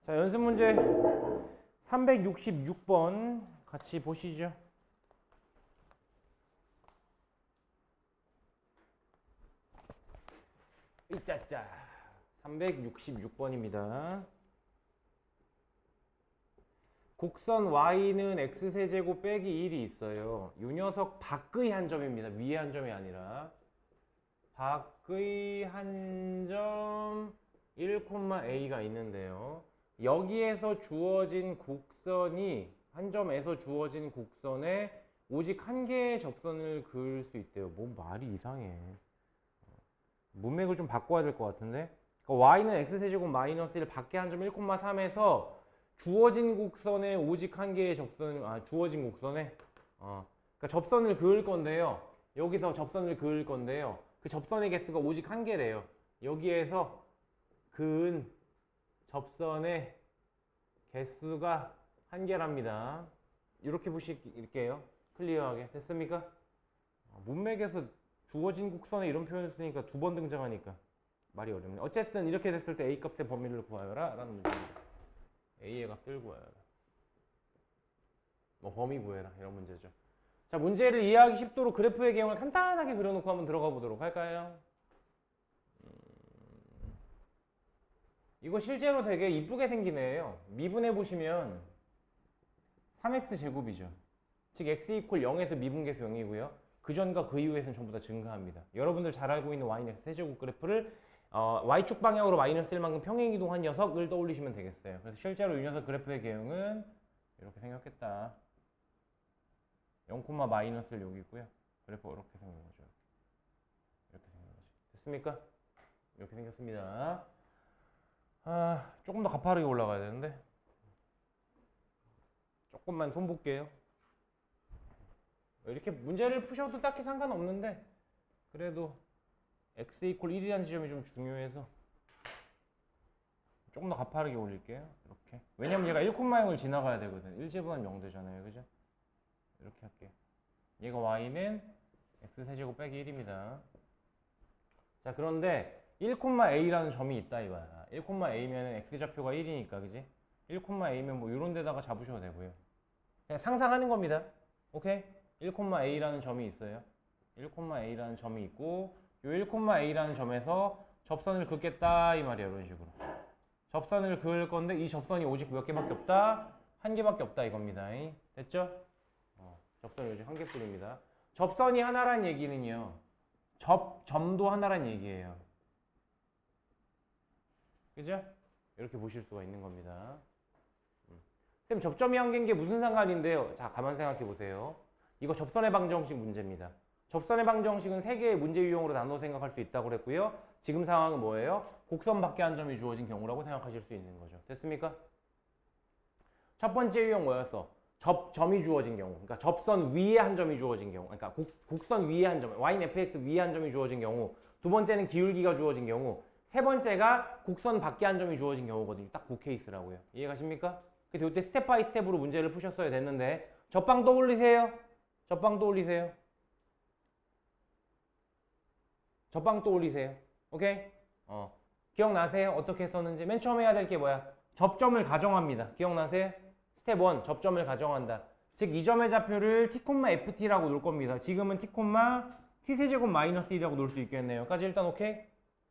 자, 연습 문제 366번 같이 보시죠. 이짜짜 366번입니다. 곡선 y는 x세제곱 빼기 1이 있어요. 이 녀석 밖의 한 점입니다. 위의 한 점이 아니라 밖의 한 점 1,a가 있는데요. 여기에서 주어진 곡선이 한 점에서 주어진 곡선에 오직 한 개의 접선을 그을 수 있대요. 뭔 말이 이상해. 문맥을 좀 바꿔야 될 것 같은데. 그러니까 y는 x세제곱 마이너스 1 밖에 한 점 1,3에서 주어진 곡선에 오직 한 개의 접선을 주어진 곡선에 그러니까 접선을 그을 건데요. 여기서 접선을 그을 건데요. 그 접선의 개수가 오직 한 개래요. 여기에서 그은 접선의 개수가 한 개랍니다. 이렇게 보실게요. 클리어하게. 됐습니까? 문맥에서 주어진 곡선에 이런 표현을 쓰니까 두 번 등장하니까 말이 어렵네. 어쨌든 이렇게 됐을 때 A 값의 범위를 구하여라 라는 문제입니다. A의 값을 구하여라. 뭐 범위 구해라 이런 문제죠. 자, 문제를 이해하기 쉽도록 그래프의 개형을 간단하게 그려놓고 한번 들어가 보도록 할까요? 이거 실제로 되게 이쁘게 생긴 애예요. 미분해 보시면 3x 제곱이죠. 즉 x 이퀄 0에서 미분계수 0이고요. 그 전과 그 이후에서는 전부 다 증가합니다. 여러분들 잘 알고 있는 y는 x 세제곱 그래프를 y축 방향으로 마이너스 1만큼 평행 이동한 녀석을 떠올리시면 되겠어요. 그래서 실제로 이 녀석 그래프의 개형은 이렇게 생겼겠다. 0, 마이너스 6이고요. 그래프가 이렇게 생긴 거죠. 이렇게 생긴 거죠. 됐습니까? 이렇게 생겼습니다. 조금 더 가파르게 올라가야 되는데 조금만 손 볼게요. 이렇게 문제를 푸셔도 딱히 상관없는데 그래도 x 이퀄 1이라는 지점이 좀 중요해서 조금 더 가파르게 올릴게요. 이렇게. 왜냐면 얘가 1,0을 지나가야 되거든. 1제곱하면 0 되잖아요. 그죠? 이렇게 할게요. 얘가 y는 x세제곱 빼기 1입니다. 자, 그런데 1,a라는 점이 있다 이거야. 1,a면 x좌표가 1이니까 그지? 1,a면 뭐 이런 데다가 잡으셔도 되고요. 그냥 상상하는 겁니다. 오케이? 1,a라는 점이 있어요. 1,a라는 점이 있고 이 1,a라는 점에서 접선을 긋겠다 이 말이야. 이런 식으로. 접선을 그을 건데 이 접선이 오직 몇 개밖에 없다? 한 개밖에 없다 이겁니다. 됐죠? 접선이 오직 한 개뿐입니다. 접선이 하나란 얘기는요. 점도 하나란 얘기예요. 그죠? 이렇게 보실 수가 있는 겁니다. 쌤, 접점이 한 개인 게 무슨 상관인데요? 자, 가만 생각해 보세요. 이거 접선의 방정식 문제입니다. 접선의 방정식은 세 개의 문제 유형으로 나눠 생각할 수 있다고 그랬고요. 지금 상황은 뭐예요? 곡선 밖에 한 점이 주어진 경우라고 생각하실 수 있는 거죠. 됐습니까? 첫 번째 유형 뭐였어? 점이 주어진 경우. 그러니까 접선 위에 한 점이 주어진 경우. 그러니까 곡선 위에 한 점, y는 fx 위에 한 점이 주어진 경우. 두 번째는 기울기가 주어진 경우. 세 번째가 곡선 밖에 한 점이 주어진 경우거든요. 딱 그 케이스라고요. 이해가십니까? 그래서 이때 스텝 바이 스텝으로 문제를 푸셨어야 됐는데 접방 떠올리세요? 접방 떠올리세요? 접방 떠올리세요? 오케이? 기억나세요? 어떻게 썼는지? 맨 처음 해야 될 게 뭐야? 접점을 가정합니다. 기억나세요? 스텝 1, 접점을 가정한다. 즉, 이 점의 좌표를 t,ft라고 놓을 겁니다. 지금은 t세제곱 마이너스 1이라고 놓을 수 있겠네요. 여기까지 일단 오케이?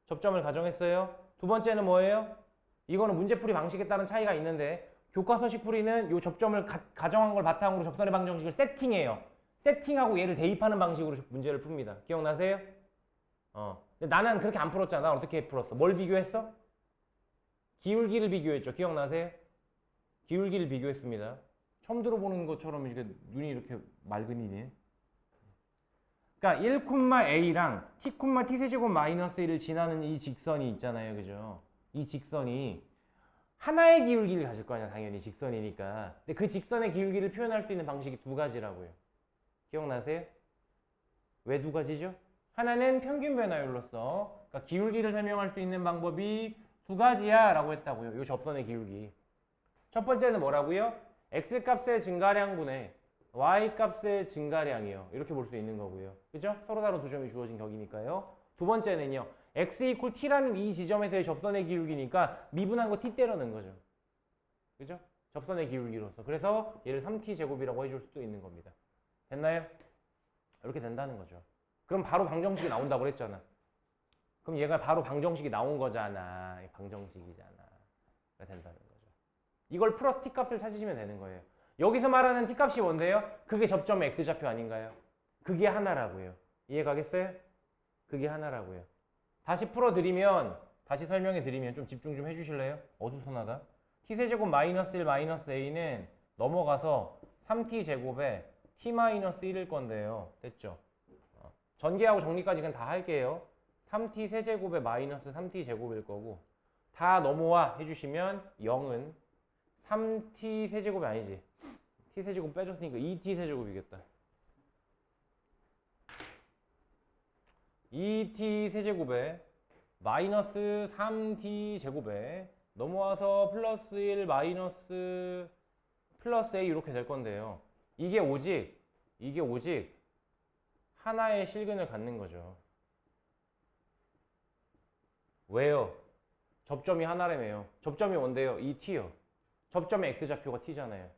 접점을 가정했어요. 두 번째는 뭐예요? 이거는 문제풀이 방식에 따른 차이가 있는데 교과서식 풀이는 이 접점을 가정한 걸 바탕으로 접선의 방정식을 세팅해요. 세팅하고 얘를 대입하는 방식으로 문제를 풉니다. 기억나세요? 근데 나는 그렇게 안 풀었잖아. 어떻게 풀었어? 뭘 비교했어? 기울기를 비교했죠. 기억나세요? 기울기를 비교했습니다. 처음 들어보는 것처럼 이렇게 눈이 이렇게 맑으니. 그러니까 1,a랑 t세제곱 마이너스 1을 지나는 이 직선이 있잖아요. 그죠? 이 직선이 하나의 기울기를 가질 거 아니야. 당연히 직선이니까. 근데 그 직선의 기울기를 표현할 수 있는 방식이 두 가지라고요. 기억나세요? 왜 두 가지죠? 하나는 평균 변화율로서 그러니까 기울기를 설명할 수 있는 방법이 두 가지야 라고 했다고요. 이 접선의 기울기. 첫 번째는 뭐라고요? x값의 증가량분의 y값의 증가량이요. 이렇게 볼 수 있는 거고요. 그죠? 서로 다른 두 점이 주어진 격이니까요. 두 번째는요. x 이퀄 t라는 이 지점에서의 접선의 기울기니까 미분한 거 t 때려 넣은 거죠. 그죠? 접선의 기울기로서. 그래서 얘를 3t 제곱이라고 해줄 수도 있는 겁니다. 됐나요? 이렇게 된다는 거죠. 그럼 바로 방정식이 나온다고 그랬잖아. 그럼 얘가 바로 방정식이 나온 거잖아. 방정식이잖아. 된다는 거죠. 이걸 플러스 t값을 찾으시면 되는 거예요. 여기서 말하는 t값이 뭔데요? 그게 접점의 x좌표 아닌가요? 그게 하나라고요. 이해가겠어요? 그게 하나라고요. 다시 풀어드리면, 다시 설명해드리면 좀 집중 좀 해주실래요? 어수선하다. t세제곱 마이너스 1 마이너스 a는 넘어가서 3t 제곱에 t 마이너스 1일 건데요. 됐죠? 전개하고 정리까지 그냥 다 할게요. 3t 세제곱에 마이너스 3t 제곱일 거고 다 넘어와 해주시면 0은 3t 세제곱이 아니지. t 세제곱 빼줬으니까 2t 세제곱이겠다. 2t 세제곱에 마이너스 3t 제곱에 넘어와서 플러스 1 마이너스 플러스 a 이렇게 될 건데요. 이게 오직 하나의 실근을 갖는 거죠. 왜요? 접점이 하나라며요. 접점이 뭔데요? 이 t요. 접점의 x좌표가 t잖아요.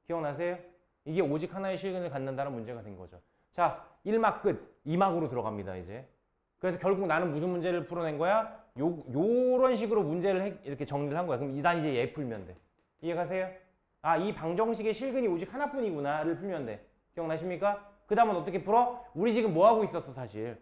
기억나세요? 이게 오직 하나의 실근을 갖는다는 문제가 된 거죠. 자, 1막 끝. 2막으로 들어갑니다, 이제. 그래서 결국 나는 무슨 문제를 풀어낸 거야? 요런 식으로 문제를 이렇게 정리를 한 거야. 그럼 난 이제 얘 풀면 돼. 이해가세요? 아, 이 방정식의 실근이 오직 하나뿐이구나를 풀면 돼. 기억나십니까? 그 다음은 어떻게 풀어? 우리 지금 뭐 하고 있었어, 사실?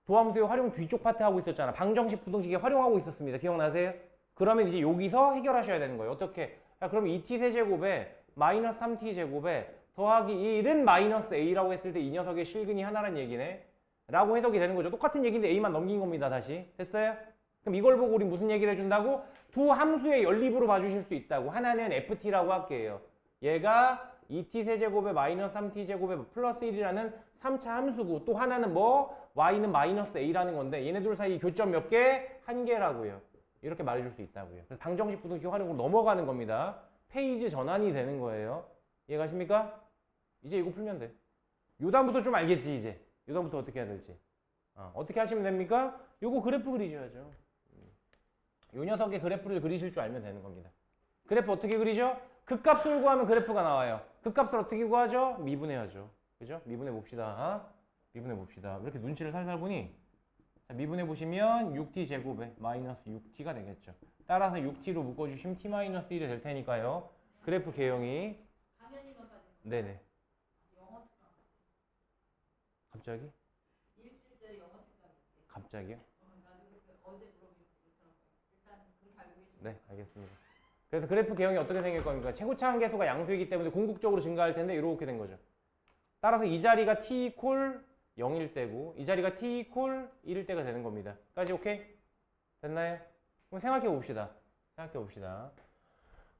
도함수의 활용 뒤쪽 파트 하고 있었잖아. 방정식, 부등식에 활용하고 있었습니다. 기억나세요? 그러면 이제 여기서 해결하셔야 되는 거예요. 어떻게? 야, 그럼 2t 세제곱에 마이너스 3t 제곱에 더하기 1은 마이너스 a라고 했을 때 이 녀석의 실근이 하나란 얘기네. 라고 해석이 되는 거죠. 똑같은 얘기인데 a만 넘긴 겁니다. 다시. 됐어요? 그럼 이걸 보고 우리 무슨 얘기를 해준다고? 두 함수의 연립으로 봐주실 수 있다고. 하나는 ft라고 할게요. 얘가 2t 세제곱에 마이너스 3t 제곱에 플러스 1이라는 3차 함수고 또 하나는 뭐? y는 마이너스 a라는 건데 얘네들 사이 교점 몇 개? 한 개라고요. 이렇게 말해줄 수 있다고요. 그래서 방정식 부등식 활용으로 넘어가는 겁니다. 페이지 전환이 되는 거예요. 이해가십니까? 이제 이거 풀면 돼. 요 다음부터 좀 알겠지 이제. 요 다음부터 어떻게 해야 될지. 어떻게 하시면 됩니까? 요거 그래프 그리셔야죠. 요 녀석의 그래프를 그리실 줄 알면 되는 겁니다. 그래프 어떻게 그리죠? 극값을 구하면 그래프가 나와요. 극값을 어떻게 구하죠? 미분해야죠. 그죠? 미분해 봅시다. 미분해 봅시다. 이렇게 눈치를 살살 보니 자, 미분해 보시면 6t 제곱에 마이너스 6t가 되겠죠. 따라서 6t로 묶어주시면 t 마이너스 1이 될 테니까요. 그래프 개형이 네네. 갑자기? 일주일째 영어 특강 갑자기요? 나도 어제 물어보니까 일단 그렇게 알고 계시죠? 네, 알겠습니다. 그래서 그래프 개형이 어떻게 생길 겁니까? 최고차 한계수가 양수이기 때문에 궁극적으로 증가할 텐데 이렇게 된 거죠. 따라서 이 자리가 t 이퀄 0일 때고 이 자리가 t 이퀄 1일 때가 되는 겁니다. 까지 오케이? 됐나요? 그럼 생각해 봅시다. 생각해 봅시다.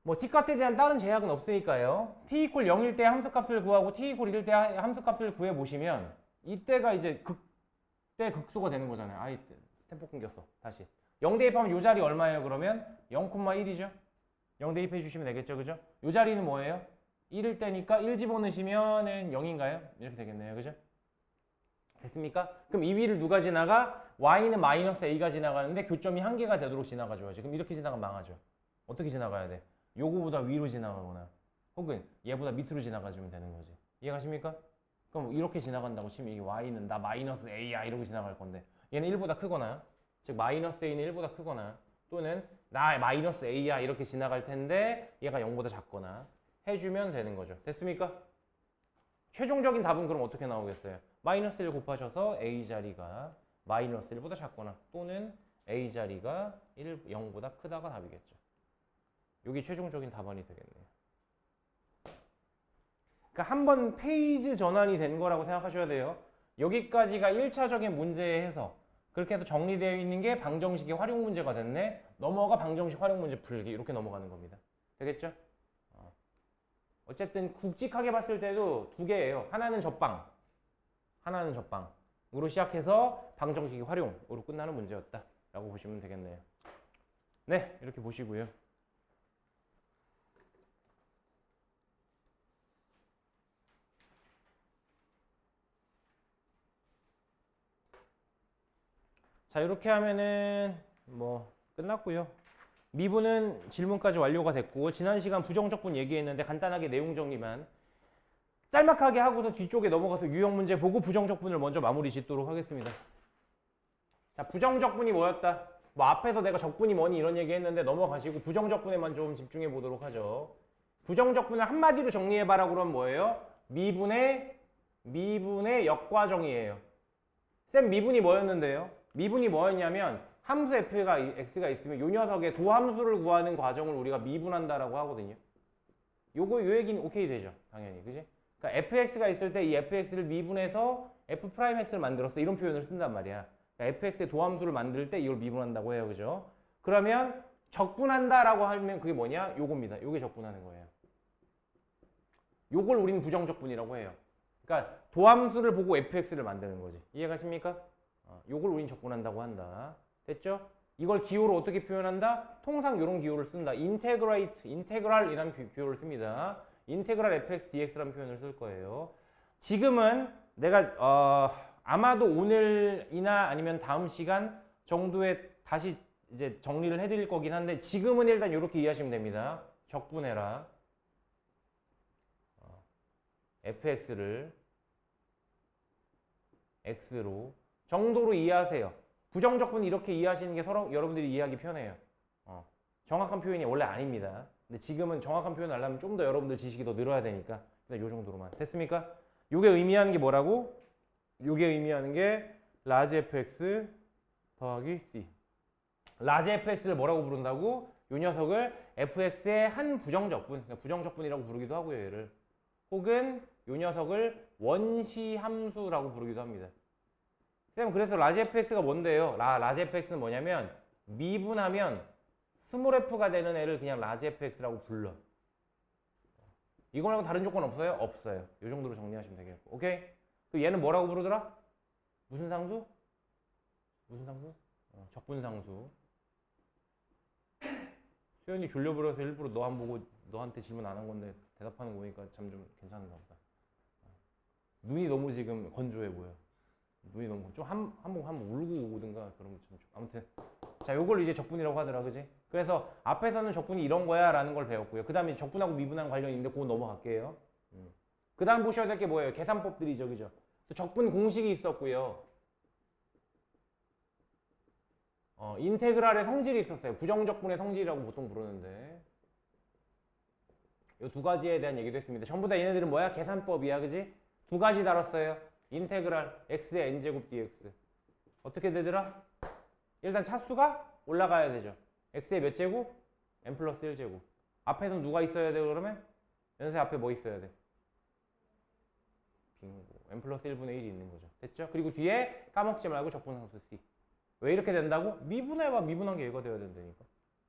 뭐 t값에 대한 다른 제약은 없으니까요. t 이퀄 0일 때 함수값을 구하고 t 이퀄 1일 때 함수값을 구해 보시면 이때가 이제 극대 극소가 되는 거잖아요. 아이 템포 끊겼어. 다시 0 대입하면 이 자리 얼마예요? 그러면 0,1이죠. 0 대입해 주시면 되겠죠. 그죠? 이 자리는 뭐예요? 1일 때니까 1 집어넣으시면 0인가요? 이렇게 되겠네요. 그죠? 됐습니까? 그럼 이 위를 누가 지나가? y는 마이너스 a가 지나가는데 교점이 한 개가 되도록 지나가줘야지. 그럼 이렇게 지나가면 망하죠. 어떻게 지나가야 돼? 요거보다 위로 지나가거나 혹은 얘보다 밑으로 지나가주면 되는 거지. 이해가십니까? 그럼 이렇게 지나간다고 치면 이게 y는 나 마이너스 a야 이러고 지나갈 건데 얘는 1보다 크거나 즉 마이너스 a는 1보다 크거나 또는 나 마이너스 a야 이렇게 지나갈 텐데 얘가 0보다 작거나 해주면 되는 거죠. 됐습니까? 최종적인 답은 그럼 어떻게 나오겠어요? 마이너스 1 곱하셔서 a 자리가 마이너스 1보다 작거나 또는 a 자리가 0보다 크다가 답이겠죠. 이게 최종적인 답안이 되겠네요. 그러니까 한번 페이지 전환이 된 거라고 생각하셔야 돼요. 여기까지가 1차적인 문제의 해석. 그렇게 해서 정리되어 있는 게 방정식의 활용 문제가 됐네. 넘어가 방정식 활용 문제 풀기. 이렇게 넘어가는 겁니다. 되겠죠? 어쨌든 굵직하게 봤을 때도 두 개예요. 하나는 접방. 하나는 접방으로 시작해서 방정식의 활용으로 끝나는 문제였다. 라고 보시면 되겠네요. 네, 이렇게 보시고요. 자, 이렇게 하면은 뭐 끝났고요. 미분은 질문까지 완료가 됐고 지난 시간 부정적분 얘기했는데 간단하게 내용 정리만 짤막하게 하고서 뒤쪽에 넘어가서 유형 문제 보고 부정적분을 먼저 마무리 짓도록 하겠습니다. 자, 부정적분이 뭐였다? 뭐 앞에서 내가 적분이 뭐니 이런 얘기 했는데 넘어가시고 부정적분에만 좀 집중해 보도록 하죠. 부정적분을 한마디로 정리해봐라 그러면 뭐예요? 미분의 역과정이에요. 쌤 미분이 뭐였는데요? 미분이 뭐였냐면 함수 f가 x가 있으면 요 녀석의 도함수를 구하는 과정을 우리가 미분한다라고 하거든요. 요거 요 얘기는 오케이 되죠. 당연히. 그지? 그러니까 fx가 있을 때 이 fx를 미분해서 f'x를 만들었어. 이런 표현을 쓴단 말이야. 그러니까 fx의 도함수를 만들 때 이걸 미분한다고 해요. 그죠? 그러면 적분한다라고 하면 그게 뭐냐? 요겁니다. 요게 적분하는 거예요. 요걸 우리는 부정적분이라고 해요. 그러니까 도함수를 보고 fx를 만드는 거지. 이해가십니까? 요걸 우린 적분한다고 한다. 됐죠? 이걸 기호로 어떻게 표현한다? 통상 이런 기호를 쓴다. 인테그랄이라는 기호를 씁니다. 인테그랄 fx dx라는 표현을 쓸 거예요. 지금은 내가 아마도 오늘이나 아니면 다음 시간 정도에 다시 이제 정리를 해드릴 거긴 한데 지금은 일단 이렇게 이해하시면 됩니다. 적분해라. fx를 x로 정도로 이해하세요. 부정적분 이렇게 이해하시는 게 서로 여러분들이 이해하기 편해요. 정확한 표현이 원래 아닙니다. 근데 지금은 정확한 표현을 하려면 좀 더 여러분들 지식이 더 늘어야 되니까 일단 요 정도로만. 됐습니까? 요게 의미하는 게 뭐라고? 요게 의미하는 게 라지 fx 더하기 c. 라지 fx를 뭐라고 부른다고? 요 녀석을 fx의 한 부정적분, 그러니까 부정적분이라고 부르기도 하고요. 얘를. 혹은 요 녀석을 원시함수라고 부르기도 합니다. 쌤, 그래서 라지 fx가 뭔데요? 라지 fx는 뭐냐면 미분하면 스몰 f가 되는 애를 그냥 라지 fx라고 불러. 이거 말고 다른 조건 없어요? 없어요. 이 정도로 정리하시면 되겠고. 오케이? 그 얘는 뭐라고 부르더라? 무슨 상수? 무슨 상수? 적분상수. 수현이 졸려버려서 일부러 너 안 보고 너한테 질문 안 한 건데 대답하는 거 보니까 참 좀 괜찮은가 보다. 눈이 너무 지금 건조해 보여. 눈이 너무 좀 한번 울고 오든가 그러면 좀 아무튼 자 요걸 이제 적분이라고 하더라. 그지? 그래서 앞에서는 적분이 이런 거야 라는 걸 배웠고요. 그 다음에 적분하고 미분하는 관련이 있는데 그거 넘어갈게요. 그 다음 보셔야 될 게 뭐예요? 계산법들이죠. 그죠? 적분 공식이 있었고요. 인테그랄의 성질이 있었어요. 부정적분의 성질이라고 보통 부르는데 이 두 가지에 대한 얘기도 했습니다. 전부 다 얘네들은 뭐야? 계산법이야. 그지? 두 가지 다뤘어요. 인테그랄 x의 n제곱 dx 어떻게 되더라? 일단 차수가 올라가야 되죠. x의 몇 제곱? n 플러스 1제곱. 앞에선 누가 있어야 돼요? 그러면? 연세 앞에 뭐 있어야 돼? 빙고. n 플러스 1분의 1이 있는 거죠. 됐죠? 그리고 뒤에 까먹지 말고 적분상수 c. 왜 이렇게 된다고? 미분해봐. 미분한 게 얘가 돼야 된다니까.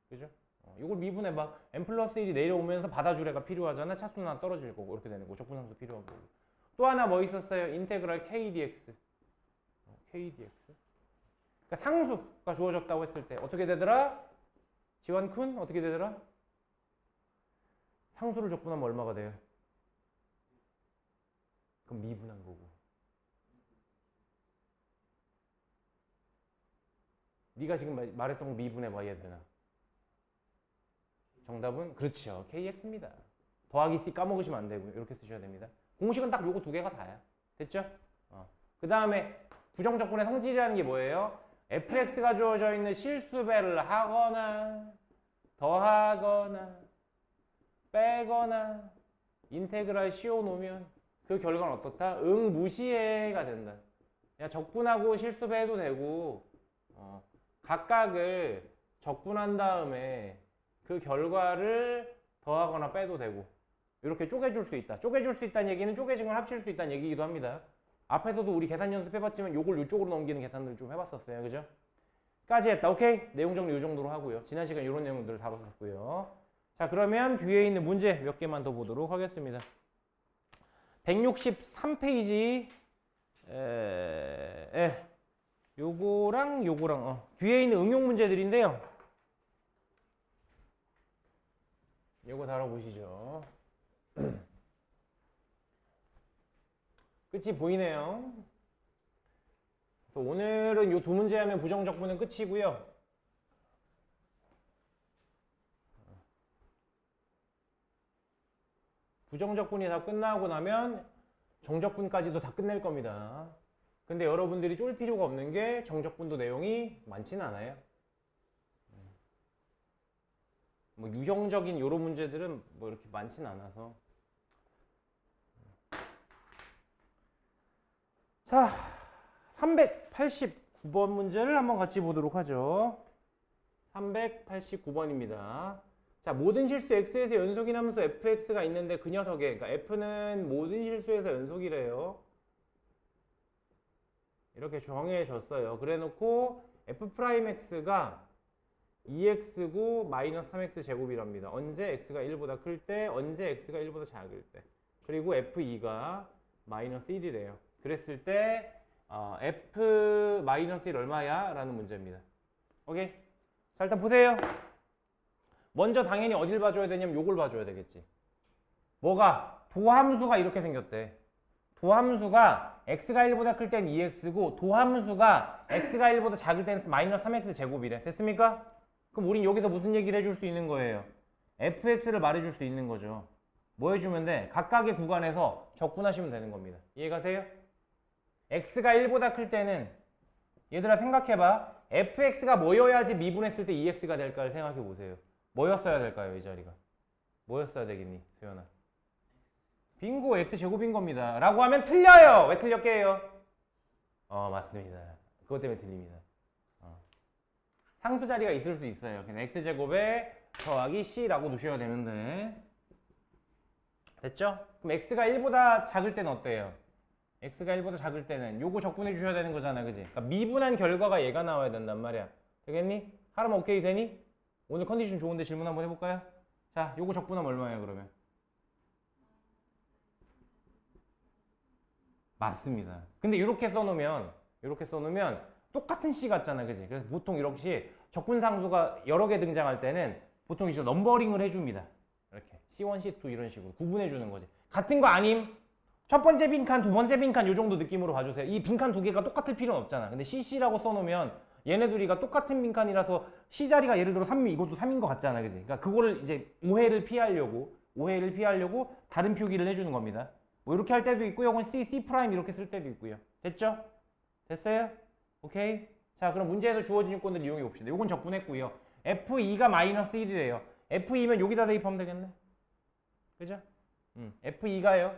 그죠? 이걸 미분해봐. n 플러스 1이 내려오면서 받아줄 애가 필요하잖아. 차수는 하나 떨어질 거고. 이렇게 되는 거고. 적분상수 필요한 거고. 또 하나 뭐 있었어요? 인테그랄 k dx. k dx. 그러니까 상수가 주어졌다고 했을 때 어떻게 되더라? 지원쿤 어떻게 되더라? 상수를 적분하면 얼마가 돼요? 그럼 미분한 거고. 네가 지금 말했던 거 미분해봐. 얘 되나? 정답은 그렇죠. kx입니다. 더하기 c 까먹으시면 안 되고요. 이렇게 쓰셔야 됩니다. 공식은 딱 요거 두 개가 다야. 됐죠? 그 다음에 부정적분의 성질이라는 게 뭐예요? fx가 주어져 있는 실수배를 하거나 더하거나 빼거나 인테그랄 씌워놓으면 그 결과는 어떻다? 무시해가 된다. 야, 적분하고 실수배해도 되고 각각을 적분한 다음에 그 결과를 더하거나 빼도 되고 이렇게 쪼개줄 수 있다. 쪼개줄 수 있다는 얘기는 쪼개진 걸 합칠 수 있다는 얘기이기도 합니다. 앞에서도 우리 계산 연습해봤지만 요걸 이쪽으로 넘기는 계산들 좀 해봤었어요. 그죠? 까지 했다. 오케이? 내용 정리 이 정도로 하고요. 지난 시간 이런 내용들을 다뤘었고요. 자, 그러면 뒤에 있는 문제 몇 개만 더 보도록 하겠습니다. 163페이지 요거랑 뒤에 있는 응용 문제들인데요. 요거 다뤄보시죠. 끝이 보이네요. 그래서 오늘은 요 두 문제 하면 부정적분은 끝이고요. 부정적분이 다 끝나고 나면 정적분까지도 다 끝낼 겁니다. 근데 여러분들이 쫄 필요가 없는 게 정적분도 내용이 많지는 않아요. 뭐 유형적인 요런 문제들은 뭐 이렇게 많지는 않아서. 자, 389번 문제를 한번 같이 보도록 하죠. 389번입니다. 자, 모든 실수 x에서 연속인 함수 fx가 있는데 그 녀석에, 그러니까 f는 모든 실수에서 연속이래요. 이렇게 정해졌어요. 그래놓고 f'x가 2x고 마이너스 3x 제곱이랍니다. 언제 x가 1보다 클 때, 언제 x가 1보다 작을 때. 그리고 f2가 마이너스 1이래요. 그랬을 때 f 마이너스 1 얼마야? 라는 문제입니다. 오케이? 자, 일단 보세요. 먼저 당연히 어딜 봐줘야 되냐면 요걸 봐줘야 되겠지. 뭐가? 도함수가 이렇게 생겼대. 도함수가 x가 1보다 클 땐 2x고 도함수가 x가 1보다 작을 때는 마이너스 3x 제곱이래. 됐습니까? 그럼 우린 여기서 무슨 얘기를 해줄 수 있는 거예요? fx를 말해줄 수 있는 거죠. 뭐 해주면 돼? 각각의 구간에서 적분하시면 되는 겁니다. 이해가세요? x가 1보다 클 때는 얘들아 생각해봐. fx가 뭐여야지 미분했을 때 2x가 될까를 생각해 보세요. 뭐였어야 될까요? 이 자리가 뭐였어야 되겠니? 소연아. 빙고 x제곱인 겁니다. 라고 하면 틀려요. 왜 틀렸게요? 맞습니다. 그것 때문에 틀립니다. 상수 자리가 있을 수 있어요. 그냥 x제곱에 더하기 c라고 두셔야 되는데 됐죠? 그럼 x가 1보다 작을 때는 어때요? x가 1보다 작을 때는 요거 적분해 주셔야 되는 거잖아. 그지? 그러니까 미분한 결과가 얘가 나와야 된단 말이야. 되겠니? 하라면 오케이 되니? 오늘 컨디션 좋은데 질문 한번 해볼까요? 자, 요거 적분하면 얼마예요 그러면? 맞습니다. 근데 이렇게 써놓으면 똑같은 C 같잖아. 그지? 그래서 보통 이렇게 적분상수가 여러 개 등장할 때는 보통 이제 넘버링을 해줍니다. 이렇게 C1, C2 이런 식으로 구분해 주는 거지. 같은 거 아님? 첫 번째 빈칸, 두 번째 빈칸 요 정도 느낌으로 봐주세요. 이 빈칸 두 개가 똑같을 필요는 없잖아. 근데 CC라고 써놓으면 얘네 둘이가 똑같은 빈칸이라서 C 자리가 예를 들어 3, 이것도 3인 것 같잖아. 그지? 그러니까 그거를 이제 오해를 피하려고 다른 표기를 해주는 겁니다. 뭐 이렇게 할 때도 있고, 이건 C, C' 이렇게 쓸 때도 있고요. 됐죠? 됐어요? 오케이? 자, 그럼 문제에서 주어진 요건들 이용해 봅시다. 요건 적분했고요. F2가 마이너스 1이래요. F2면 여기다 대입하면 되겠네. 그죠? F2가요.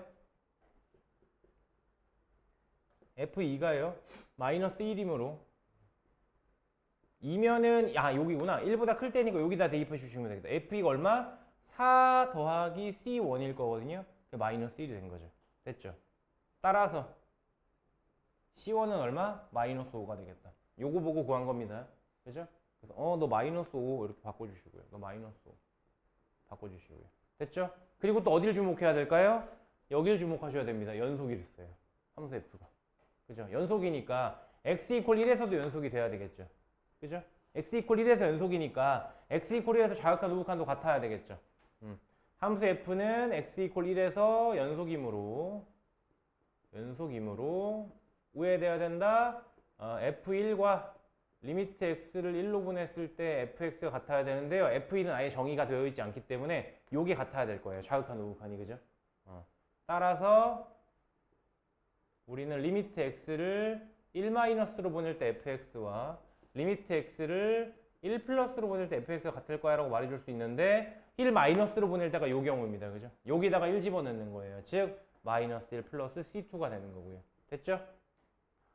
F2가요. 마이너스 1이므로 2면은 여기구나. 1보다 클 때니까 여기다 대입해 주시면 되겠다. F2가 얼마? 4 더하기 C1일 거거든요. 마이너스 1이 된 거죠. 됐죠? 따라서 C1은 얼마? 마이너스 5가 되겠다. 요거 보고 구한 겁니다. 그죠? 그래서 너 마이너스 5 이렇게 바꿔주시고요. 너 마이너스 5 바꿔주시고요. 됐죠? 그리고 또 어딜 주목해야 될까요? 여길 주목하셔야 됩니다. 연속이 있어요. 함수 F가. 그죠? 연속이니까 x 이퀄 1에서도 연속이 돼야 되겠죠. 그죠? x 이퀄 1에서 연속이니까 x 이퀄 1에서 좌극한 우극한도 같아야 되겠죠. 함수 F는 x 이퀄 1에서 연속이므로 우회돼야 된다. F1과 리미트 x를 1로 보냈을 때 fx가 같아야 되는데요. F2는 아예 정의가 되어 있지 않기 때문에 요게 같아야 될 거예요. 좌극한 우극한이. 그죠? 따라서 우리는 리미트 x를 1-로 보낼 때 fx와 리미트 x를 1 플러스로 보낼 때 fx가 같을 거야 라고 말해줄 수 있는데 1-로 보낼 때가 요 경우입니다. 그죠? 여기다가 1 집어넣는 거예요. 즉 마이너스 1 플러스 C2가 되는 거고요. 됐죠?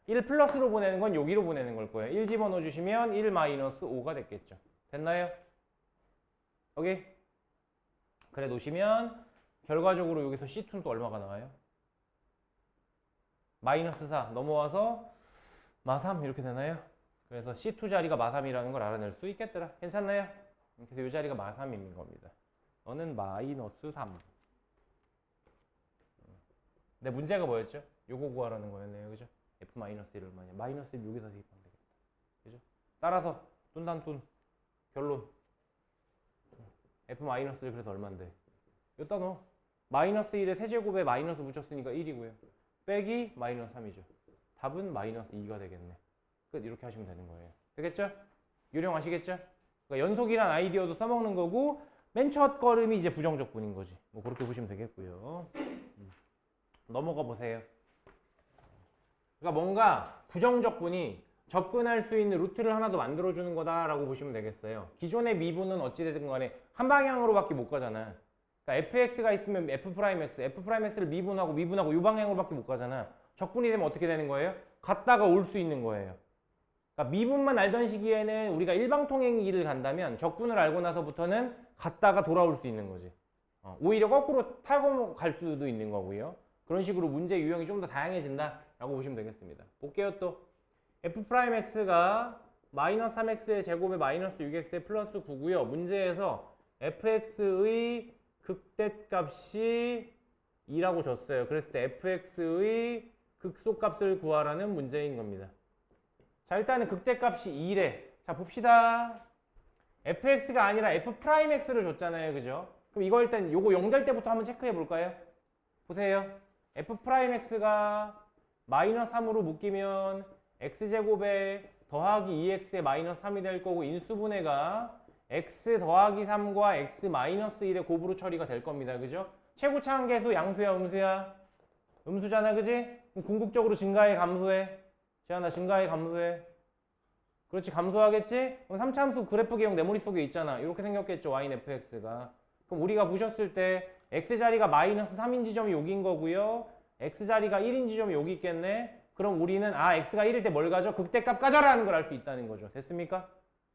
1 플러스로 보내는 건 여기로 보내는 걸 거예요. 1 집어넣어 주시면 1-5가 됐겠죠. 됐나요? 오케이? 그래 놓으시면 결과적으로 여기서 C2는 또 얼마가 나와요? 마이너스 4 넘어와서 마3 이렇게 되나요? 그래서 C2 자리가 마3이라는 걸 알아낼 수 있겠더라. 괜찮나요? 그래서 이 자리가 마3인 겁니다. 너는 마이너스 3. 근데 문제가 뭐였죠? 요거 구하라는 거였네요. 그죠? F-1을 얼마냐? 마이너스 1 여기다 대입하면 되겠다. 그죠? 따라서 뚠단뚠 결론 F-1 그래서 얼만데? 여기다 넣어. 마이너스 1에 세제곱에 마이너스 붙였으니까 1이고요. 빼기 마이너스 3이죠. 답은 마이너스 2가 되겠네. 끝. 이렇게 하시면 되는 거예요. 되겠죠? 요령 아시겠죠? 그러니까 연속이란 아이디어도 써먹는 거고 맨 첫 걸음이 이제 부정적분인 거지. 뭐 그렇게 보시면 되겠고요. 넘어가 보세요. 그러니까 뭔가 부정적분이 접근할 수 있는 루트를 하나 더 만들어주는 거다라고 보시면 되겠어요. 기존의 미분은 어찌되든 간에 한 방향으로밖에 못 가잖아. 그러니까 fx가 있으면 f'x를 미분하고 이 방향으로밖에 못 가잖아. 적분이 되면 어떻게 되는 거예요? 갔다가 올 수 있는 거예요. 그러니까 미분만 알던 시기에는 우리가 일방통행길을 간다면 적분을 알고 나서부터는 갔다가 돌아올 수 있는 거지. 오히려 거꾸로 타고 갈 수도 있는 거고요. 그런 식으로 문제 유형이 좀 더 다양해진다라고 보시면 되겠습니다. 볼게요 또. f'x가 마이너스 3x의 제곱에 마이너스 6x의 플러스 9고요. 문제에서 fx의 극대값이 2라고 줬어요. 그랬을 때 fx의 극소값을 구하라는 문제인 겁니다. 자, 일단은 극대값이 2래. 자, 봅시다. fx가 아니라 f'x를 줬잖아요. 그죠? 그럼 이거 일단 요거 연결 때부터 한번 체크해 볼까요? 보세요. f'x가 마이너스 3으로 묶이면 x제곱에 더하기 2x에 마이너스 3이 될 거고 인수분해가 x 더하기 3과 x 마이너스 1의 곱으로 처리가 될 겁니다. 그죠? 최고차항계수 양수야 음수야? 음수잖아. 그지? 그럼 궁극적으로 증가해 감소해? 재현아 증가해 감소해? 그렇지 감소하겠지? 그럼 3차 함수 그래프 개형 내 머릿속에 있잖아. 이렇게 생겼겠죠 y는 fx가. 그럼 우리가 보셨을 때 x자리가 마이너스 3인 지점이 여기인 거고요. x자리가 1인 지점이 여기 있겠네. 그럼 우리는 x가 1일 때 뭘 가져? 극대값 가져라 하는 걸 알 수 있다는 거죠. 됐습니까?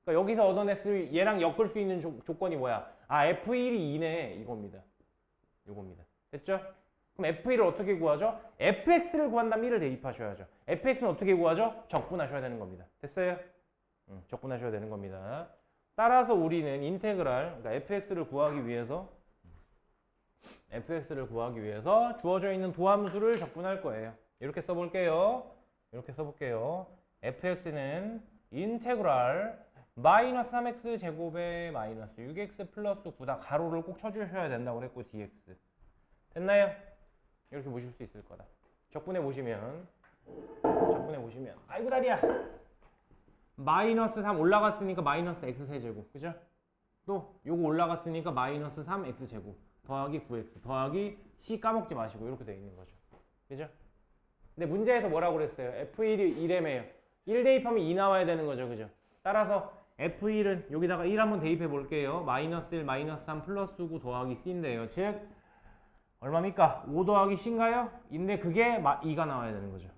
그러니까 여기서 얻어냈을 얘랑 엮을 수 있는 조건이 뭐야? f1이 2네 이겁니다. 요겁니다. 됐죠? 그럼 f1을 어떻게 구하죠? fx를 구한다면 1을 대입하셔야죠. fx는 어떻게 구하죠? 적분하셔야 되는 겁니다. 됐어요? 적분하셔야 되는 겁니다. 따라서 우리는 인테그랄, 그러니까 fx를 구하기 위해서 주어져 있는 도함수를 적분할 거예요. 이렇게 써볼게요. 이렇게 써볼게요. fx는 인테그랄 마이너스 3x 제곱에 마이너스 6x 플러스 9다. 가로를 꼭 쳐주셔야 된다고 그랬고 dx. 됐나요? 이렇게 보실 수 있을 거다. 적분해 보시면 아이고 다리야. 마이너스 3 올라갔으니까 마이너스 x 세제곱. 그죠? 또 요거 올라갔으니까 마이너스 3x 제곱 더하기 9x 더하기 c 까먹지 마시고 이렇게 되어 있는 거죠. 그죠? 근데 문제에서 뭐라고 그랬어요? f1이 2래매요. 1 대입하면 2 나와야 되는 거죠. 그죠? 따라서 f1은 여기다가 1 한번 대입해 볼게요. 마이너스 1, 마이너스 3, 플러스 9 더하기 c인데요. 즉 얼마입니까? 5 더하기 c인가요? 인데 그게 2가 나와야 되는 거죠.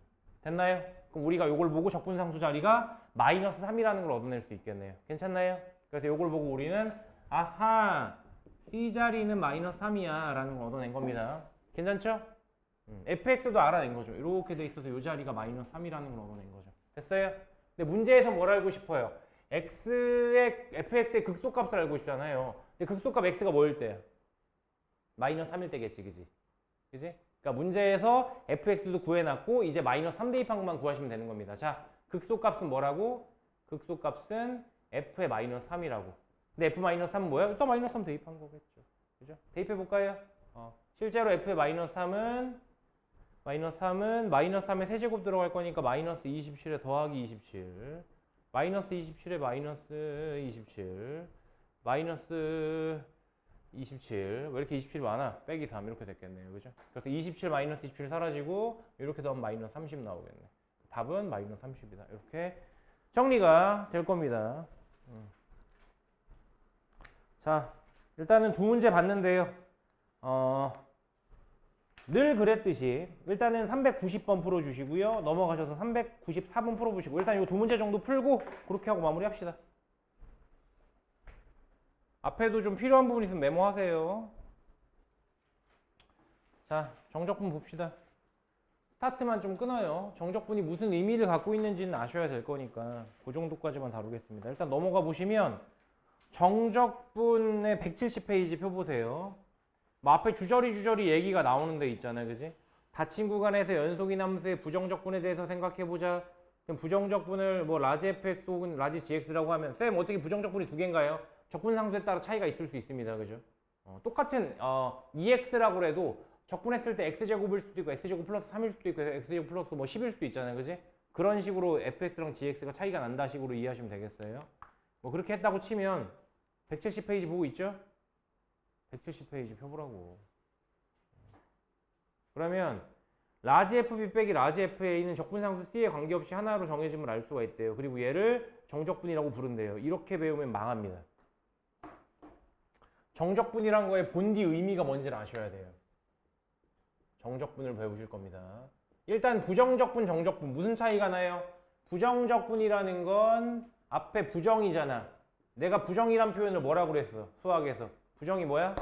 됐나요? 그럼 우리가 요걸 보고 적분상수 자리가 마이너스 3이라는 걸 얻어낼 수 있겠네요. 괜찮나요? 그래서 요걸 보고 우리는 아하 c 자리는 마이너스 3이야 라는 걸 얻어낸 겁니다. 괜찮죠? fx도 알아낸 거죠. 이렇게 돼 있어서 이 자리가 마이너스 3이라는 걸 얻어낸 거죠. 됐어요? 근데 문제에서 뭘 알고 싶어요? fx의 극소값을 알고 싶잖아요. 근데 극소값 x가 뭐일 때야? 마이너스 3일 때겠지, 그지? 그지? 그러니까 문제에서 fx도 구해놨고 이제 마이너스 3 대입한 것만 구하시면 되는 겁니다. 자, 극소값은 뭐라고? 극소값은 f의 마이너스 3이라고. 근데 f 마이너스 3은 뭐야? 일단 마이너스 3 대입한 거겠죠. 그죠? 대입해 볼까요? 실제로 f의 마이너스 3은 마이너스 3에 세제곱 들어갈 거니까 마이너스 27에 더하기 27 마이너스 27에 마이너스 27 마이너스 27 왜 이렇게 27 많아? 빼기 3 이렇게 됐겠네요. 그죠? 그래서 27 마이너스 27 사라지고 이렇게 더하면 마이너스 30 나오겠네. 답은 마이너스 30이다. 이렇게 정리가 될 겁니다. 자, 일단은 두 문제 봤는데요. 늘 그랬듯이 일단은 390번 풀어주시고요. 넘어가셔서 394번 풀어보시고 일단 이 두 문제 정도 풀고 그렇게 하고 마무리합시다. 앞에도 좀 필요한 부분 있으면 메모하세요. 자, 정적분 봅시다. 스타트만 좀 끊어요. 정적분이 무슨 의미를 갖고 있는지는 아셔야 될 거니까 그 정도까지만 다루겠습니다. 일단 넘어가 보시면 정적분의 170페이지 표 보세요. 뭐 앞에 주저리 얘기가 나오는 데 있잖아요. 그지? 닫힌 구간에서 연속인 함수의 부정적분에 대해서 생각해보자. 그럼 부정적분을 뭐 라지 fx 혹은 라지 gx라고 하면 쌤 어떻게 부정적분이 두 개인가요? 적분상수에 따라 차이가 있을 수 있습니다. 그죠? 똑같은 2x라고 해도 적분했을 때 x제곱일 수도 있고 x제곱 플러스 3일 수도 있고 x제곱 플러스 뭐 10일 수도 있잖아요. 그지? 그런 식으로 fx랑 gx가 차이가 난다 식으로 이해하시면 되겠어요. 뭐 그렇게 했다고 치면 170페이지 보고 있죠? 170페이지 펴보라고. 그러면 라지 FB 빼기 라지 FA는 적분상수 C에 관계없이 하나로 정해짐을 알 수가 있대요. 그리고 얘를 정적분이라고 부른대요. 이렇게 배우면 망합니다. 정적분이란 거의 본디 의미가 뭔지를 아셔야 돼요. 정적분을 배우실 겁니다. 일단 부정적분, 정적분 무슨 차이가 나요? 부정적분이라는 건 앞에 부정이잖아. 내가 부정이란 표현을 뭐라고 그랬어? 수학에서. 부정이 뭐야?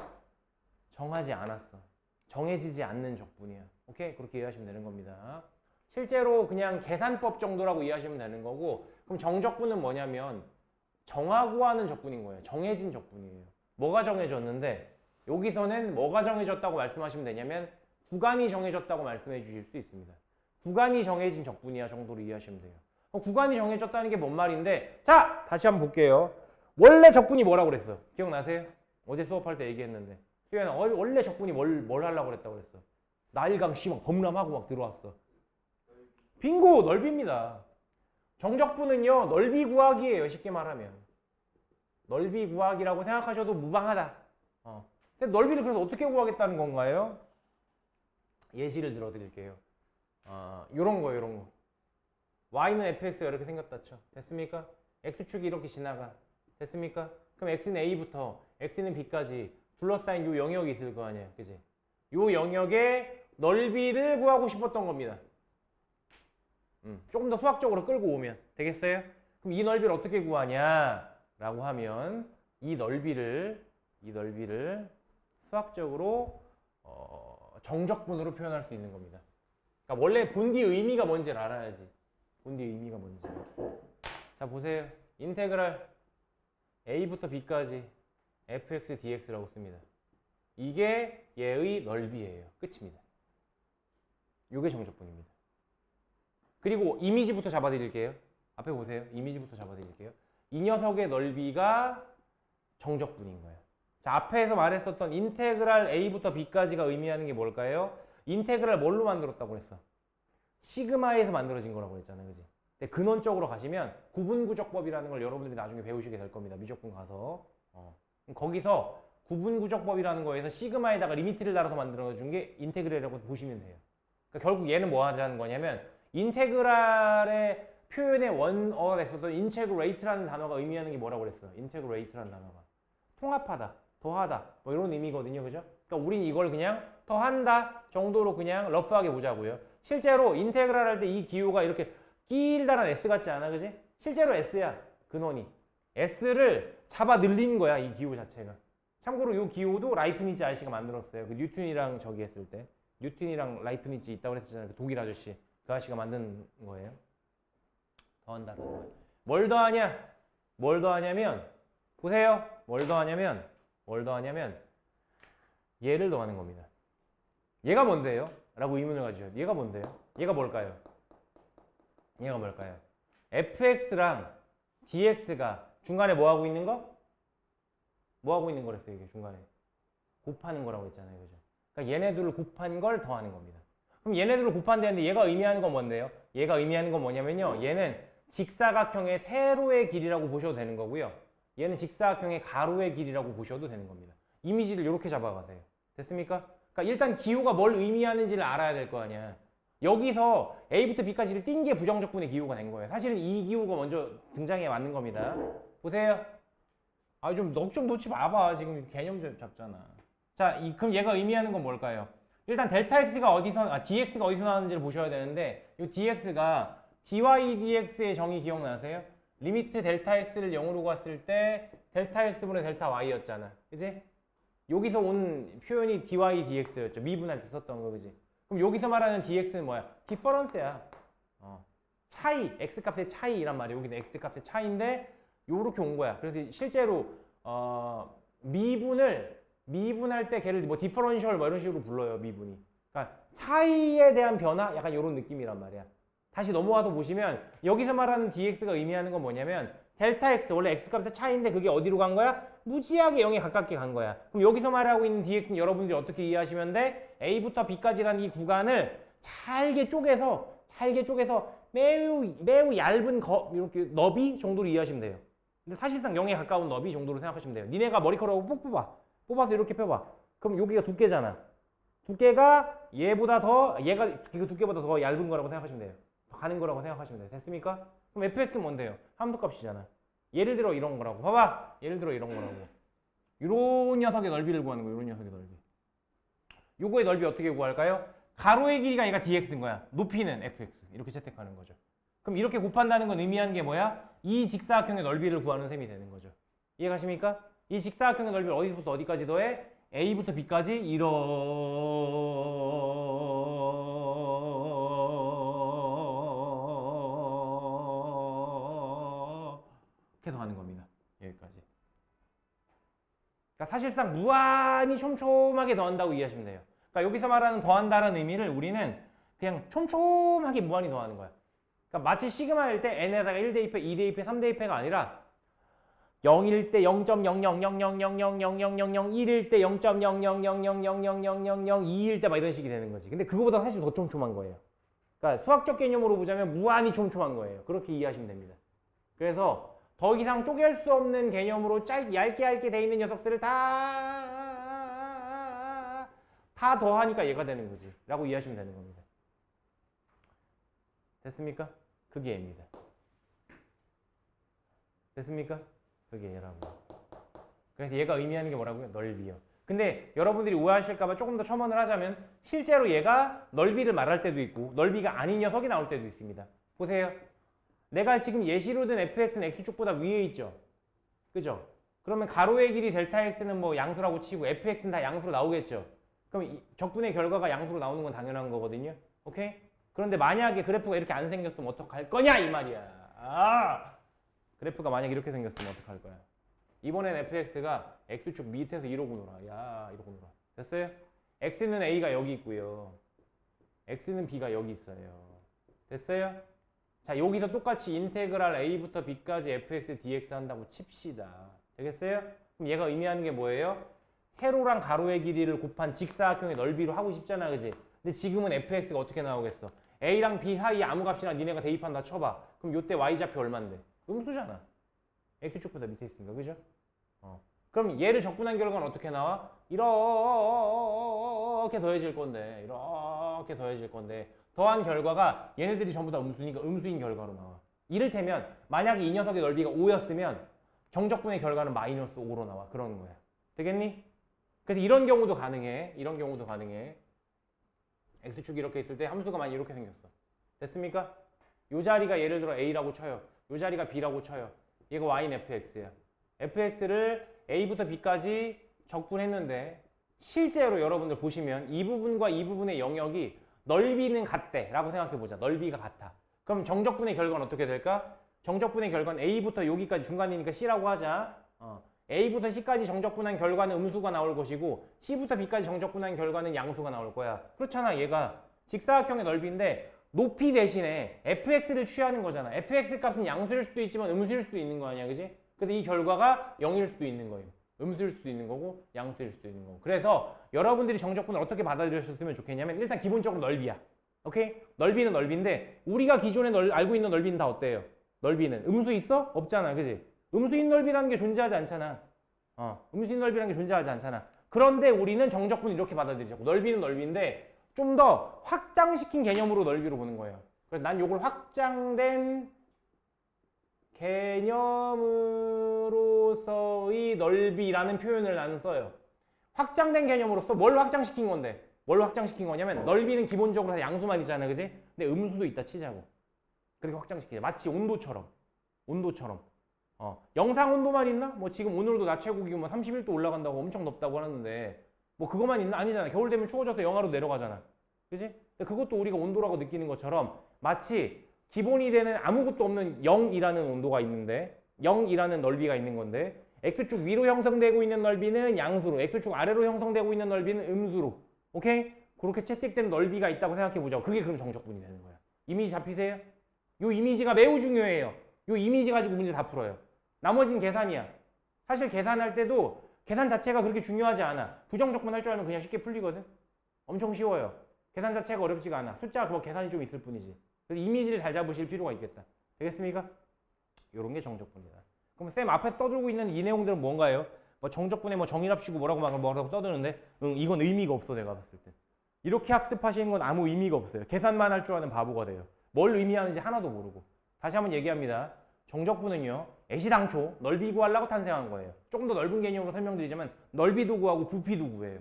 정하지 않았어. 정해지지 않는 적분이야. 오케이? 그렇게 이해하시면 되는 겁니다. 실제로 그냥 계산법 정도라고 이해하시면 되는 거고, 그럼 정적분은 뭐냐면 정하고 하는 적분인 거예요. 정해진 적분이에요. 뭐가 정해졌는데 여기서는 뭐가 정해졌다고 말씀하시면 되냐면 구간이 정해졌다고 말씀해 주실 수 있습니다. 구간이 정해진 적분이야 정도로 이해하시면 돼요. 구간이 정해졌다는 게 뭔 말인데, 자 다시 한번 볼게요. 원래 적분이 뭐라고 그랬어? 기억나세요? 어제 수업할 때 얘기했는데 수연아 원래 적분이 뭘 하려고 그랬다고 그랬어? 나일강 씨막 범람하고 막 들어왔어. 빙고! 넓이입니다. 정적분은요 넓이 구하기예요. 쉽게 말하면 넓이 구하기라고 생각하셔도 무방하다. 근데 넓이를 그래서 어떻게 구하겠다는 건가요? 예시를 들어드릴게요. 요런 거 요런 거. y는 fx가 이렇게 생겼다 쳐. 됐습니까? x축이 이렇게 지나가. 됐습니까? 그럼 x는 a부터 x는 b까지 둘러싸인 요 영역이 있을 거 아니에요. 그지? 요 영역의 넓이를 구하고 싶었던 겁니다. 조금 더 수학적으로 끌고 오면 되겠어요? 그럼 이 넓이를 어떻게 구하냐? 라고 하면 이 넓이를 수학적으로 정적분으로 표현할 수 있는 겁니다. 그러니까 원래 본디 의미가 뭔지를 알아야지. 본디 의미가 뭔지. 자 보세요. 인테그랄 a부터 b까지 fx dx라고 씁니다. 이게 얘의 넓이에요. 끝입니다. 이게 정적분입니다. 그리고 이미지부터 잡아드릴게요. 앞에 보세요. 이미지부터 잡아드릴게요. 이 녀석의 넓이가 정적분인 거예요. 자, 앞에서 말했었던 인테그랄 a부터 b까지가 의미하는 게 뭘까요? 인테그랄 뭘로 만들었다고 그랬어? 시그마에서 만들어진 거라고 그랬잖아요. 그지? 근데 근원적으로 가시면 구분구적법이라는 걸 여러분들이 나중에 배우시게 될 겁니다. 미적분 가서. 거기서 구분구적법이라는 거에서 시그마에다가 리미트를 달아서 만들어준 게 인테그랄이라고 보시면 돼요. 그러니까 결국 얘는 뭐 하자는 거냐면 인테그랄의 표현의 원어가 됐었던 인테그레이트라는 단어가 의미하는 게 뭐라고 그랬어? 인테그레이트라는 단어가 통합하다, 더하다 뭐 이런 의미거든요. 그죠? 그러니까 우린 이걸 그냥 더한다 정도로 그냥 러프하게 보자고요. 실제로 인테그랄 할 때 이 기호가 이렇게 길다란 S 같지 않아? 그지? 실제로 S야. 근원이. S를 잡아 늘린 거야. 이 기호 자체가. 참고로 이 기호도 라이프니츠 아저씨가 만들었어요. 그 뉴턴이랑 저기 했을 때. 뉴턴이랑 라이프니츠 있다고 그랬잖아요. 그 독일 아저씨. 그 아저씨가 만든 거예요. 더한다는 거예요. 뭘 더하냐? 뭘 더하냐면 보세요. 뭘 더하냐면 얘를 더하는 겁니다. 얘가 뭔데요? 라고 의문을 가지죠. 얘가 뭔데요? 얘가 뭘까요? 얘가 뭘까요? fx랑 dx가 중간에 뭐 하고 있는 거? 뭐 하고 있는 거랬어요? 이게 중간에 곱하는 거라고 했잖아요. 그죠? 그러니까 얘네들을 곱한 걸 더하는 겁니다. 그럼 얘네들을 곱한다는데 얘가 의미하는 건 뭔데요? 얘가 의미하는 건 뭐냐면요. 얘는 직사각형의 세로의 길이라고 보셔도 되는 거고요. 얘는 직사각형의 가로의 길이라고 보셔도 되는 겁니다. 이미지를 이렇게 잡아가세요. 됐습니까? 그러니까 일단 기호가 뭘 의미하는지를 알아야 될 거 아니야. 여기서 A부터 B까지를 띈 게 부정적분의 기호가 된 거예요. 사실은 이 기호가 먼저 등장해 맞는 겁니다. 보세요. 좀 넋 좀 놓지 마봐. 지금 개념 잡잖아. 자, 그럼 얘가 의미하는 건 뭘까요? 일단 델타 X가 dx가 어디서 나왔는지를 보셔야 되는데 이 dx가 dy dx의 정의 기억나세요? 리미트 델타 x를 0으로 갔을 때 델타 x분의 델타 y였잖아. 그지? 여기서 온 표현이 dy dx였죠. 미분할 때 썼던 거. 그지? 그럼 여기서 말하는 dx는 뭐야? 디퍼런스야. 차이, x값의 차이란 말이야. 여기는 x값의 차이인데 요렇게 온 거야. 그래서 실제로 미분할 때 걔를 뭐 디퍼런셜 뭐 이런 식으로 불러요. 미분이. 그러니까 차이에 대한 변화 약간 이런 느낌이란 말이야. 다시 넘어와서 보시면 여기서 말하는 dx가 의미하는 건 뭐냐면 델타 x 원래 x값의 차이인데 그게 어디로 간 거야? 무지하게 0에 가깝게 간 거야. 그럼 여기서 말하고 있는 dx는 여러분들이 어떻게 이해하시면 돼? a부터 b까지라는 이 구간을 잘게 쪼개서 매우 얇은 이렇게 너비 정도로 이해하시면 돼요. 근데 사실상 0에 가까운 너비 정도로 생각하시면 돼요. 니네가 머리카락으로 푹 뽑아. 뽑아서 이렇게 펴봐. 그럼 여기가 두께잖아. 두께가 얘보다 더 얘가 그 두께보다 더 얇은 거라고 생각하시면 돼요. 더 가는 거라고 생각하시면 돼요. 됐습니까? 그럼 fx는 뭔데요? 함수값이잖아. 예를 들어 이런 거라고. 봐봐. 예를 들어 이런 거라고. 이런 녀석의 넓이를 구하는 거예요. 이런 녀석의 넓이. 요거의 넓이 어떻게 구할까요? 가로의 길이가 얘가 dx인 거야. 높이는 fx. 이렇게 채택하는 거죠. 그럼 이렇게 곱한다는 건 의미하는 게 뭐야? 이 직사각형의 넓이를 구하는 셈이 되는 거죠. 이해가십니까? 이 직사각형의 넓이를 어디서부터 어디까지 더해? A부터 B까지 이렇게 더하는 겁니다. 여기까지. 그러니까 사실상 무한히 촘촘하게 더한다고 이해하시면 돼요. 그러니까 여기서 말하는 더한다는 의미를 우리는 그냥 촘촘하게 무한히 더하는 거야. 그러니까 마치 시그마일 때 n에다가 1대입해, 2대입해, 3대입해가 아니라 0일 때 0.00000000001일 때 0.00000000002일 때 막 이런 식이 되는 거지. 근데 그거보다 사실 더 촘촘한 거예요. 그러니까 수학적 개념으로 보자면 무한히 촘촘한 거예요. 그렇게 이해하시면 됩니다. 그래서 더 이상 쪼갤 수 없는 개념으로 얇게 돼 있는 녀석들을 다 더하니까 얘가 되는 거지. 라고 이해하시면 되는 겁니다. 됐습니까? 그게 얘입니다. 됐습니까? 그게 얘라고. 그래서 얘가 의미하는 게 뭐라고요? 넓이요. 근데 여러분들이 오해하실까봐 조금 더 첨언을 하자면 실제로 얘가 넓이를 말할 때도 있고 넓이가 아닌 녀석이 나올 때도 있습니다. 보세요. 내가 지금 예시로 든 fx는 x축보다 위에 있죠. 그죠? 그러면 가로의 길이 델타 x는 뭐 양수라고 치고 fx는 다 양수로 나오겠죠. 그럼 이 적분의 결과가 양수로 나오는 건 당연한 거거든요. 오케이? 그런데 만약에 그래프가 이렇게 안 생겼으면 어떡할 거냐 이 말이야. 그래프가 만약에 이렇게 생겼으면 어떡할 거야. 이번엔 fx가 x축 밑에서 이러고 놀아. 이러고 놀아. 됐어요? x는 a가 여기 있고요. x는 b가 여기 있어요. 됐어요? 자, 여기서 똑같이 인테그랄 a부터 b까지 fx dx 한다고 칩시다. 되겠어요? 그럼 얘가 의미하는 게 뭐예요? 세로랑 가로의 길이를 곱한 직사각형의 넓이로 하고 싶잖아, 그지? 근데 지금은 fx가 어떻게 나오겠어? a랑 b 사이에 아무 값이나 니네가 대입한다 쳐봐. 그럼 요때 y좌표 얼만데? 음수잖아. x축보다 밑에 있으니까, 그죠? 그럼 얘를 적분한 결과는 어떻게 나와? 이렇게 더해질 건데, 이렇게 더해질 건데 더한 결과가 얘네들이 전부 다 음수니까 음수인 결과로 나와. 이를테면 만약에 이 녀석의 넓이가 5였으면 정적분의 결과는 마이너스 5로 나와. 그러는 거야. 되겠니? 그래서 이런 경우도 가능해. 이런 경우도 가능해. x축이 이렇게 있을 때 함수가 만약 이렇게 생겼어. 됐습니까? 요 자리가 예를 들어 a라고 쳐요. 요 자리가 b라고 쳐요. 얘가 y는 fx야. fx를 a부터 b까지 적분했는데 실제로 여러분들 보시면 이 부분과 이 부분의 영역이 넓이는 같대 라고 생각해보자. 넓이가 같아. 그럼 정적분의 결과는 어떻게 될까? 정적분의 결과는 a부터 여기까지 중간이니까 c라고 하자. a부터 c까지 정적분한 결과는 음수가 나올 것이고 c부터 b까지 정적분한 결과는 양수가 나올 거야. 그렇잖아. 얘가 직사각형의 넓이인데 높이 대신에 fx를 취하는 거잖아. fx 값은 양수일 수도 있지만 음수일 수도 있는 거 아니야. 그지? 그래서 이 결과가 0일 수도 있는 거예요. 음수일 수도 있는 거고 양수일 수도 있는 거고. 그래서 여러분들이 정적분을 어떻게 받아들였으면 좋겠냐면 일단 기본적으로 넓이야. 오케이? 넓이는 넓이인데 우리가 기존에 알고 있는 넓이는 다 어때요? 넓이는 음수 있어? 없잖아. 그지? 음수인 넓이라는 게 존재하지 않잖아. 음수인 넓이라는 게 존재하지 않잖아. 그런데 우리는 정적분을 이렇게 받아들이자고. 넓이는 넓이인데 좀 더 확장시킨 개념으로 넓이로 보는 거예요. 그래서 난 이걸 확장된 개념으로서의 넓이라는 표현을 나는 써요. 확장된 개념으로서 뭘 확장시킨 건데? 뭘 확장시킨 거냐면 넓이는 기본적으로 다 양수만 있잖아. 그지? 근데 음수도 있다 치자고. 그렇게 확장시키자. 마치 온도처럼. 영상 온도만 있나? 뭐 지금 오늘도 낮 최고 기온 31도 올라간다고 엄청 덥다고 하는데 뭐 그것만 있나? 아니잖아. 겨울 되면 추워져서 영하로 내려가잖아. 그지? 그것도 우리가 온도라고 느끼는 것처럼 마치 기본이 되는 아무것도 없는 0이라는 온도가 있는데 0이라는 넓이가 있는 건데 x축 위로 형성되고 있는 넓이는 양수로, x축 아래로 형성되고 있는 넓이는 음수로. 오케이? 그렇게 채택된 넓이가 있다고 생각해보자. 그게 그럼 정적분이 되는 거야. 이미지 잡히세요? 이 이미지가 매우 중요해요. 이 이미지 가지고 문제 다 풀어요. 나머지는 계산이야. 사실 계산할 때도 계산 자체가 그렇게 중요하지 않아. 부정적분 할 줄 알면 그냥 쉽게 풀리거든. 엄청 쉬워요. 계산 자체가 어렵지가 않아. 숫자 그거 계산이 좀 있을 뿐이지. 그래서 이미지를 잘 잡으실 필요가 있겠다. 되겠습니까? 이런 게 정적분이다. 그럼 쌤 앞에서 떠들고 있는 이 내용들은 뭔가요? 뭐 정적분에 뭐 정의랍시고 뭐라고 떠드는데 이건 의미가 없어 내가 봤을 때. 이렇게 학습하시는 건 아무 의미가 없어요. 계산만 할 줄 아는 바보가 돼요. 뭘 의미하는지 하나도 모르고. 다시 한번 얘기합니다. 정적분은요. 애시당초 넓이 구하려고 탄생한 거예요. 조금 더 넓은 개념으로 설명드리자면 넓이도 구하고 부피도 구해요.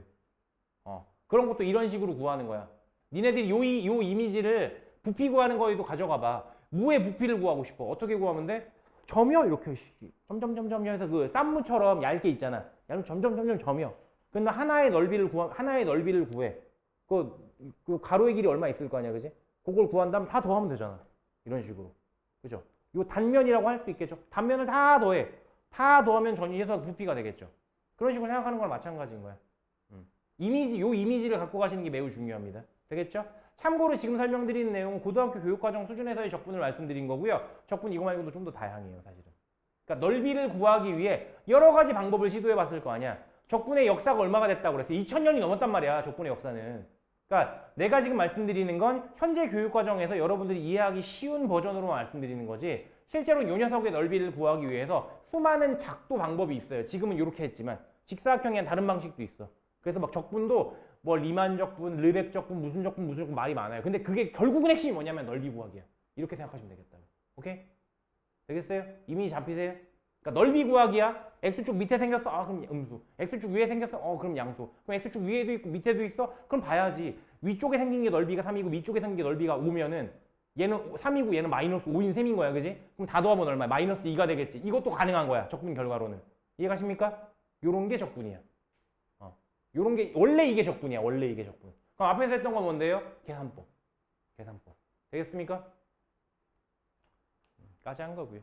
그런 것도 이런 식으로 구하는 거야. 니네들이 요 이미지를 부피 구하는 거에도 가져가 봐. 무의 부피를 구하고 싶어. 어떻게 구하면 돼? 점이요 이렇게 점점점점 해서 그 쌈무처럼 얇게 있잖아. 얇은 점점점점 점이요. 근데 하나의 넓이를 구해. 그 가로의 길이 얼마 있을 거 아니야, 그지? 그걸 구한 다음 다 더하면 되잖아. 이런 식으로, 그죠? 요 단면이라고 할 수 있겠죠? 단면을 다 더해. 다 더하면 전위해서 부피가 되겠죠. 그런 식으로 생각하는 거랑 마찬가지인 거야. 요 이미지를 갖고 가시는 게 매우 중요합니다. 되겠죠? 참고로 지금 설명드리는 내용은 고등학교 교육과정 수준에서의 적분을 말씀드린 거고요. 적분 이거 말고도 좀 더 다양해요, 사실은. 그러니까 넓이를 구하기 위해 여러 가지 방법을 시도해 봤을 거 아니야. 적분의 역사가 얼마가 됐다고 그랬어? 2000년이 넘었단 말이야, 적분의 역사는. 그러니까 내가 지금 말씀드리는 건 현재 교육과정에서 여러분들이 이해하기 쉬운 버전으로만 말씀드리는 거지, 실제로 요 녀석의 넓이를 구하기 위해서 수많은 작도 방법이 있어요. 지금은 이렇게 했지만 직사각형이 다른 방식도 있어. 그래서 막 적분도 뭐 리만 적분, 르벡 적분, 무슨 적분 말이 많아요. 근데 그게 결국은 핵심이 뭐냐면 넓이 구하기야. 이렇게 생각하시면 되겠다. 오케이? 되겠어요? 이미지 잡히세요? 그러니까 넓이 구하기야. X축 밑에 생겼어? 아, 그럼 음수. X축 위에 생겼어? 그럼 양수. 그럼 X축 위에도 있고 밑에도 있어? 그럼 봐야지. 위쪽에 생긴 게 넓이가 3이고 밑쪽에 생긴 게 넓이가 5면은 얘는 3이고 얘는 마이너스 5인 셈인 거야. 그지? 그럼 다 더하면 얼마야? 마이너스 2가 되겠지. 이것도 가능한 거야. 적분 결과로는. 이해가십니까? 요런 게 적분이야. 요런 게 원래 이게 적분이야. 원래 이게 적분. 그럼 앞에서 했던 건 뭔데요? 계산법. 되겠습니까? 까지 한 거고요.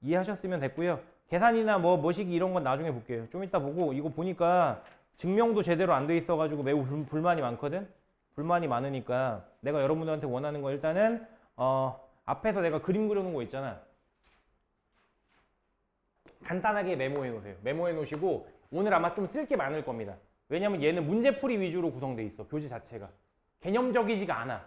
이해하셨으면 됐고요. 계산이나 뭐시기 이런 건 나중에 볼게요. 좀 이따 보고, 이거 보니까 증명도 제대로 안 돼 있어가지고 매우 불만이 많거든. 불만이 많으니까 내가 여러분들한테 원하는 거 일단은 앞에서 내가 그림 그려놓은 거 있잖아. 간단하게 메모해 놓으세요. 메모해 놓으시고 오늘 아마 좀 쓸 게 많을 겁니다. 왜냐면 얘는 문제풀이 위주로 구성돼 있어. 교재 자체가. 개념적이지가 않아.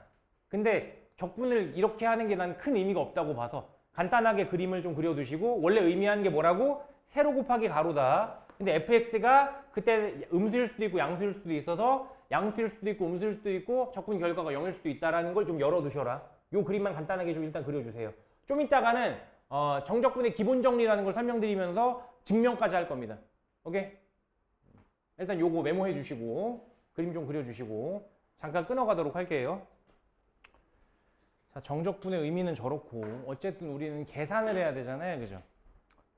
근데 적분을 이렇게 하는 게 난 큰 의미가 없다고 봐서 간단하게 그림을 좀 그려두시고, 원래 의미하는 게 뭐라고? 세로 곱하기 가로다. 근데 fx가 그때 음수일 수도 있고 양수일 수도 있어서 양수일 수도 있고 음수일 수도 있고 적분 결과가 0일 수도 있다라는 걸 좀 열어두셔라. 요 그림만 간단하게 좀 일단 그려주세요. 좀 이따가는 정적분의 기본 정리라는 걸 설명드리면서 증명까지 할 겁니다. 오케이? 일단 요거 메모해 주시고 그림 좀 그려주시고 잠깐 끊어가도록 할게요. 자, 정적분의 의미는 저렇고 어쨌든 우리는 계산을 해야 되잖아요. 그죠?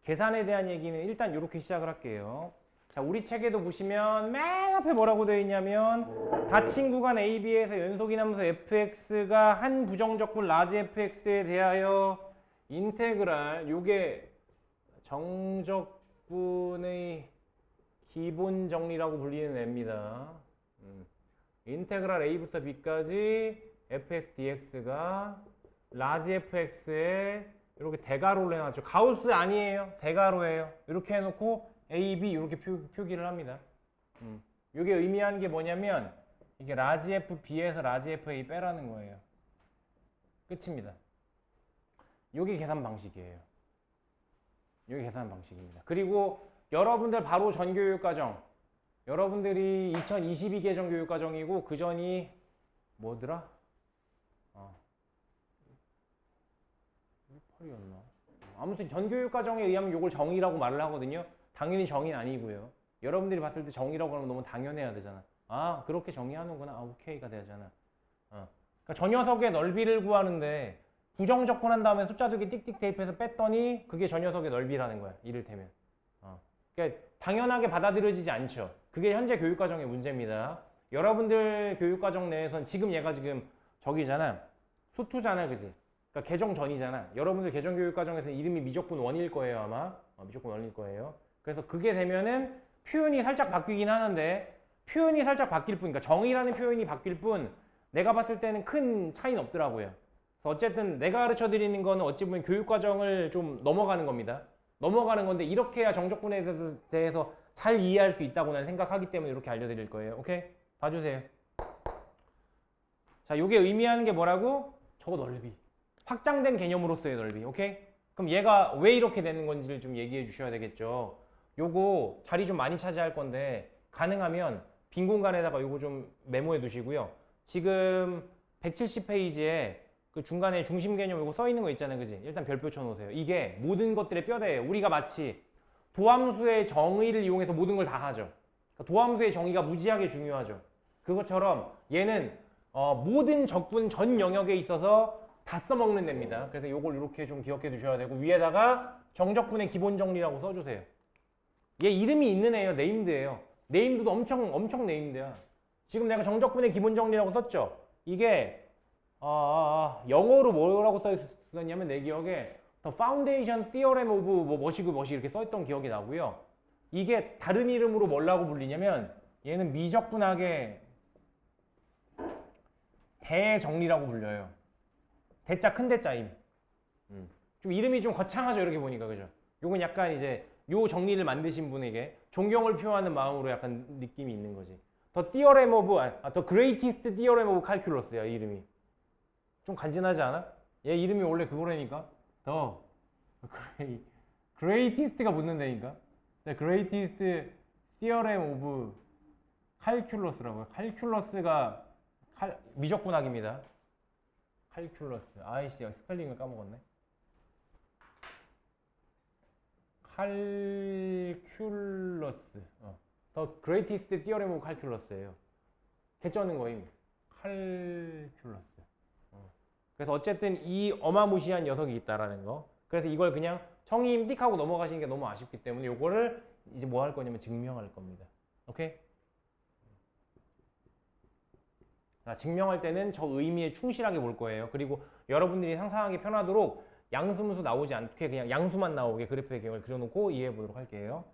계산에 대한 얘기는 일단 이렇게 시작을 할게요. 자, 우리 책에도 보시면 맨 앞에 뭐라고 되어 있냐면 닫힌 구간 AB에서 연속이나면서 fx가 한 부정적분 라지 fx에 대하여 인테그랄, 요게 정적분의 기본 정리라고 불리는 애입니다. 인테그랄 a부터 b까지 fx dx가 라지 fx에 이렇게 대가로를 해놨죠. 가우스 아니에요. 대가로예요. 이렇게 해놓고 a, b 이렇게 표기를 합니다. 이게 의미하는 게 뭐냐면 이게 라지 f b에서 라지 f a 빼라는 거예요. 끝입니다. 이게 계산 방식이에요. 이게 계산 방식입니다. 그리고 여러분들 바로 전교육과정, 여러분들이 2022 개정 교육과정이고 그 전이 뭐더라? 18이었나? 아무튼 전교육과정에 의하면 이걸 정의라고 말을 하거든요. 당연히 정의는 아니고요. 여러분들이 봤을 때 정의라고 하면 너무 당연해야 되잖아. 아, 그렇게 정의하는구나. 아, 오케이가 되잖아. 그러니까 저 녀석의 넓이를 구하는데 부정적분한 다음에 숫자 2개 띡띡 대입해서 뺐더니 그게 저 녀석의 넓이라는 거야. 이를테면. 그러니까 당연하게 받아들여지지 않죠. 그게 현재 교육과정의 문제입니다. 여러분들 교육과정 내에선 지금 얘가 지금 저기잖아. 수투잖아, 그지? 그러니까 개정 전이잖아. 여러분들 개정 교육과정에서 이름이 미적분 1일 거예요, 아마. 미적분 1일 거예요. 그래서 그게 되면은 표현이 살짝 바뀌긴 하는데, 표현이 살짝 바뀔 뿐, 그러니까 정의라는 표현이 바뀔 뿐, 내가 봤을 때는 큰 차이는 없더라고요. 그래서 어쨌든 내가 가르쳐 드리는 거는 어찌 보면 교육과정을 좀 넘어가는 겁니다. 넘어가는 건데 이렇게 해야 정적분에 대해서 잘 이해할 수 있다고 난 생각하기 때문에 이렇게 알려드릴 거예요. 오케이? 봐주세요. 자, 요게 의미하는 게 뭐라고? 저거 넓이. 확장된 개념으로서의 넓이. 오케이? 그럼 얘가 왜 이렇게 되는 건지를 좀 얘기해 주셔야 되겠죠. 요거 자리 좀 많이 차지할 건데 가능하면 빈 공간에다가 요거 좀 메모해 두시고요. 지금 170페이지에 그 중간에 중심 개념 요거 써 있는 거 있잖아요. 그지? 일단 별표 쳐 놓으세요. 이게 모든 것들의 뼈대예요. 우리가 마치 도함수의 정의를 이용해서 모든 걸 다 하죠. 그러니까 도함수의 정의가 무지하게 중요하죠. 그것처럼 얘는 모든 적분 전 영역에 있어서 다 써먹는 데입니다. 그래서 요걸 이렇게 좀 기억해 두셔야 되고 위에다가 정적분의 기본 정리라고 써주세요. 얘 이름이 있는 애예요. 네임드예요. 네임드도 엄청 네임드야. 지금 내가 정적분의 기본 정리라고 썼죠. 이게 영어로 뭐라고 써 있었냐면 내 기억에 The Foundation Theorem of 뭐시 이렇게 써 있던 기억이 나고요. 이게 다른 이름으로 뭐라고 불리냐면 얘는 미적분학의 대정리라고 불려요. 대자 큰 대자임. 좀 이름이 좀 거창하죠. 이렇게 보니까 그죠? 요건 약간 이제 요 정리를 만드신 분에게 존경을 표하는 마음으로 약간 느낌이 있는 거지. The Theorem of The Greatest Theorem of Calculus야 이름이. 좀 간지나지 않아? 얘 이름이 원래 그거라니까. The Greatest가 붙는다니까. The Greatest Theorem of Calculus라고요. 칼큘러스가 미적분학입니다. 칼큘러스. 아이씨, 스펠링을 까먹었네. 칼큘러스. The Greatest Theorem of Calculus예요. 개쩌는 거임. 칼큘러스. 그래서 어쨌든 이 어마무시한 녀석이 있다라는 거. 그래서 이걸 그냥 청임 띡 하고 넘어가시는 게 너무 아쉽기 때문에 요거를 이제 뭐 할 거냐면 증명할 겁니다. 오케이? 자, 증명할 때는 저 의미에 충실하게 볼 거예요. 그리고 여러분들이 상상하기 편하도록 양수문수 나오지 않게 그냥 양수만 나오게 그래프의 개형을 그려놓고 이해해 보도록 할게요.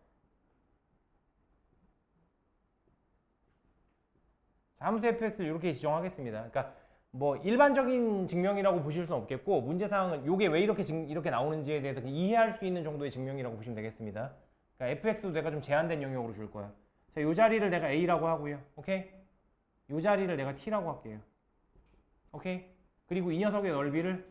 자, 함수 fx를 이렇게 지정하겠습니다. 그러니까 뭐 일반적인 증명이라고 보실 수는 없겠고 문제사항은 이게 왜 이렇게 나오는지에 대해서 이해할 수 있는 정도의 증명이라고 보시면 되겠습니다. 그러니까 fx도 내가 좀 제한된 영역으로 줄 거야. 자, 이 자리를 내가 a라고 하고요. 오케이? 이 자리를 내가 t라고 할게요. 오케이? 그리고 이 녀석의 넓이를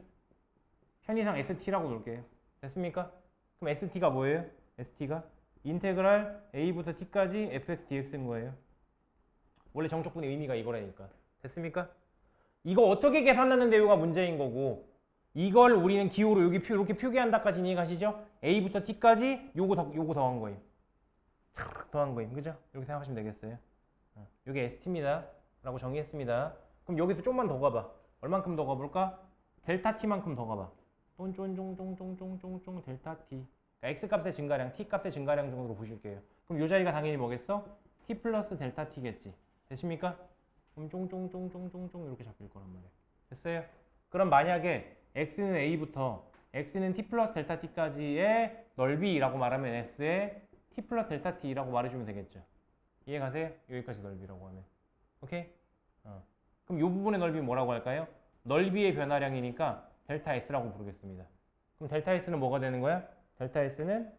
편의상 st라고 놓을게요. 됐습니까? 그럼 st가 뭐예요? st가 인테그랄 a부터 t까지 fx dx인 거예요. 원래 정적분의 의미가 이거라니까. 됐습니까? 이거 어떻게 계산하는데 요가 문제인 거고 이걸 우리는 기호로 여기 이렇게 표기한다까지 이해가시죠? a부터 t까지 요거 더한 거임. 더한 거임. 그죠? 이렇게 생각하시면 되겠어요. 요게 st입니다. 라고 정의했습니다. 그럼 여기서 좀만 더 가봐. 얼만큼 더 가볼까? 델타 t만큼 더 가봐. 쫑쫑쫑쫑쫑쫑쫑 델타 t. 그러니까 x 값의 증가량, t 값의 증가량 정도로 보실게요. 그럼 요 자리가 당연히 뭐겠어? t 플러스 델타 t겠지. 됐습니까? 그럼 쫑쫑쫑쫑쫑쫑 이렇게 잡힐 거란 말이에요. 됐어요? 그럼 만약에 x는 a부터 x는 t 플러스 델타 t까지의 넓이라고 말하면 s에 t 플러스 델타 t라고 말해주면 되겠죠. 이해 가세요? 여기까지 넓이라고 하면. 오케이? 그럼 이 부분의 넓이 뭐라고 할까요? 넓이의 변화량이니까 델타 S라고 부르겠습니다. 그럼 델타 S는 뭐가 되는 거야? 델타 S는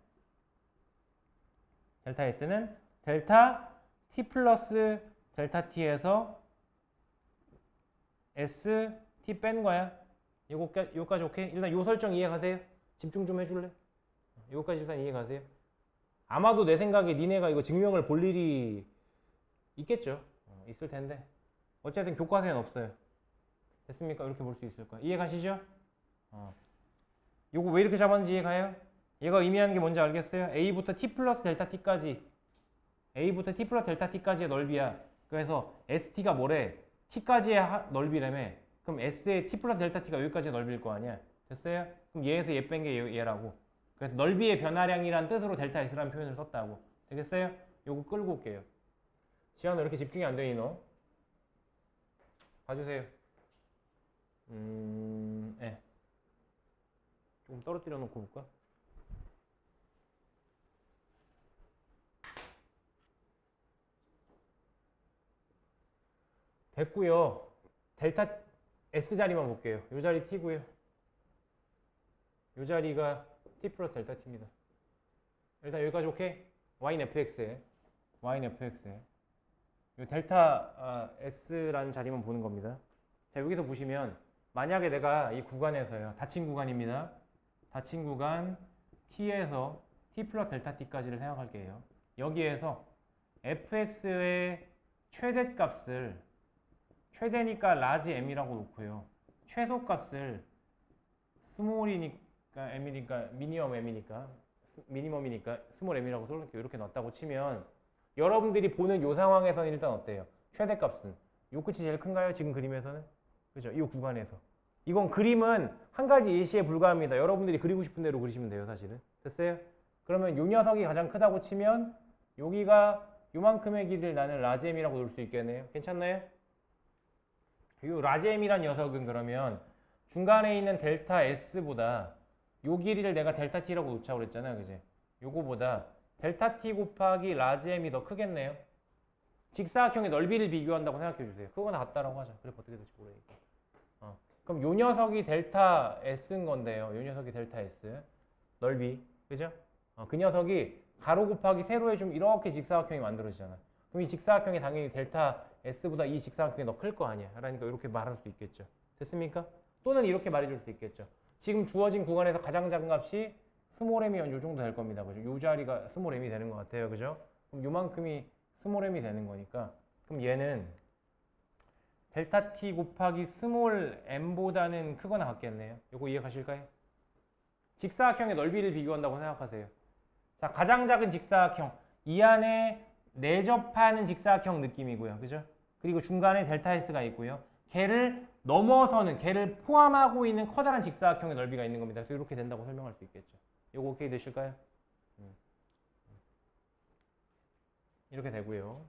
델타 T 플러스 델타 T에서 S, T 뺀 거야. 요거까지 오케이? 일단 요 설정 이해 가세요? 집중 좀 해줄래? 요거까지 일단 이해 가세요? 아마도 내 생각에 니네가 이거 증명을 볼 일이 있겠죠? 있을 텐데 어쨌든 교과서에는 없어요. 됐습니까? 이렇게 볼 수 있을 거야. 이해 가시죠? 요거 왜 이렇게 잡았는지 이해 가요? 얘가 의미하는 게 뭔지 알겠어요? a부터 t 플러스 델타 t까지 a부터 t 플러스 델타 t까지의 넓이야. 그래서 st가 뭐래? t까지의 넓이라며. 그럼 s의 t 플러스 델타 t가 여기까지의 넓이일 거 아니야. 됐어요? 그럼 얘에서 얘 뺀 게 얘라고. 그래서 넓이의 변화량이란 뜻으로 델타 s라는 표현을 썼다고. 되겠어요? 요거 끌고 올게요. 지한아, 왜 이렇게 집중이 안 되니 너? 봐주세요. 네. 조금 떨어뜨려 놓고 볼까? 됐고요. 델타 S 자리만 볼게요. 요 자리 T고요. 요 자리가 T 플러스 델타 T입니다. 일단 여기까지 오케이? Y는 fx에 요 델타 S라는 자리만 보는 겁니다. 자, 여기서 보시면 만약에 내가 이 구간에서요. 닫힌 구간입니다. 닫힌 구간 T에서 t 플러스 델타 t까지를 생각할게요. 여기에서 fx의 최대값을 최대니까 라지 m이라고 놓고요. 최소값을 스몰이니까 m이니까 미니멈이니까 스몰 m이라고 써놓을게요. 이렇게 넣었다고 치면 여러분들이 보는 이 상황에서는 일단 어때요? 최대값은 요 끝이 제일 큰가요? 지금 그림에서는? 그죠? 이 구간에서. 이건 그림은 한 가지 예시에 불과합니다. 여러분들이 그리고 싶은 대로 그리시면 돼요, 사실은. 됐어요? 그러면 요 녀석이 가장 크다고 치면 여기가 요만큼의 길이를 나는 라지 m이라고 놓을 수 있겠네요. 괜찮나요? 이 라지 m이란 녀석은 그러면 중간에 있는 델타 s보다 요 길이를 내가 델타 t라고 놓자고 그랬잖아요. 그지? 요거보다 델타 t 곱하기 라지 m이 더 크겠네요. 직사각형의 넓이를 비교한다고 생각해 주세요. 그거 같다라고 하자. 그래 어떻게 될지 모르니까. 그럼 요 녀석이 델타 s인 건데요. 요 녀석이 델타 s 넓이, 그죠? 그 녀석이 가로 곱하기 세로 해주면 이렇게 직사각형이 만들어지잖아. 그럼 이 직사각형이 당연히 델타 s보다 이 직사각형이 더 클 거 아니야. 그러니까 이렇게 말할 수 있겠죠. 됐습니까? 또는 이렇게 말해줄 수 있겠죠. 지금 주어진 구간에서 가장 작은 값이 스몰 m이면 요 정도 될 겁니다. 그죠? 요 자리가 스몰 m이 되는 것 같아요. 그죠? 그럼 요만큼이 스몰 m이 되는 거니까 그럼 얘는 델타 t 곱하기 스몰 m보다는 크거나 같겠네요. 요거 이해가실까요? 직사각형의 넓이를 비교한다고 생각하세요. 자, 가장 작은 직사각형 이 안에 내접하는 직사각형 느낌이고요. 그죠? 그리고 중간에 델타 s가 있고요. 걔를 넘어서는, 걔를 포함하고 있는 커다란 직사각형의 넓이가 있는 겁니다. 그래서 이렇게 된다고 설명할 수 있겠죠. 요거 오케이 되실까요? 이렇게 되고요.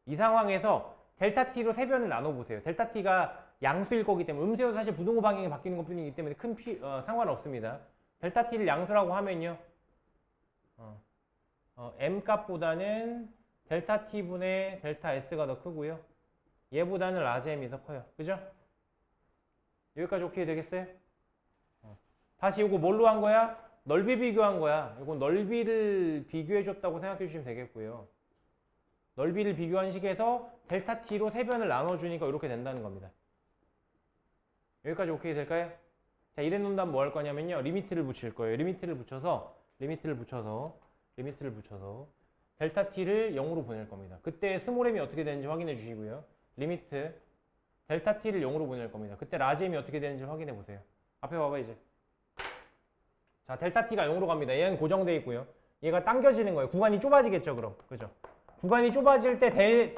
이 상황에서 델타 t로 세 변을 나눠보세요. 델타 t가 양수일 거기 때문에 음수여도 사실 부등호 방향이 바뀌는 것 뿐이기 때문에 큰 상관없습니다. 델타 t를 양수라고 하면요. m 값보다는 델타 t분의 델타 s가 더 크고요. 얘보다는 라지 m이 더 커요. 그죠? 여기까지 오케이 되겠어요? 다시 이거 뭘로 한 거야? 넓이 비교한 거야. 이건 넓이를 비교해 줬다고 생각해 주시면 되겠고요. 넓이를 비교한 식에서 델타 t로 세 변을 나눠주니까 이렇게 된다는 겁니다. 여기까지 오케이 될까요? 자, 이래 놓는다면 뭐 할 거냐면요. 리미트를 붙일 거예요. 리미트를 붙여서 델타 t를 0으로 보낼 겁니다. 그때 스몰 m이 어떻게 되는지 확인해 주시고요. 리미트 델타 t를 0으로 보낼 겁니다. 그때 라지 m이 어떻게 되는지 확인해 보세요. 앞에 봐봐 이제. 자, 델타 t가 0으로 갑니다. 얘는 고정돼 있고요. 얘가 당겨지는 거예요. 구간이 좁아지겠죠, 그럼. 그죠? 구간이 좁아질 때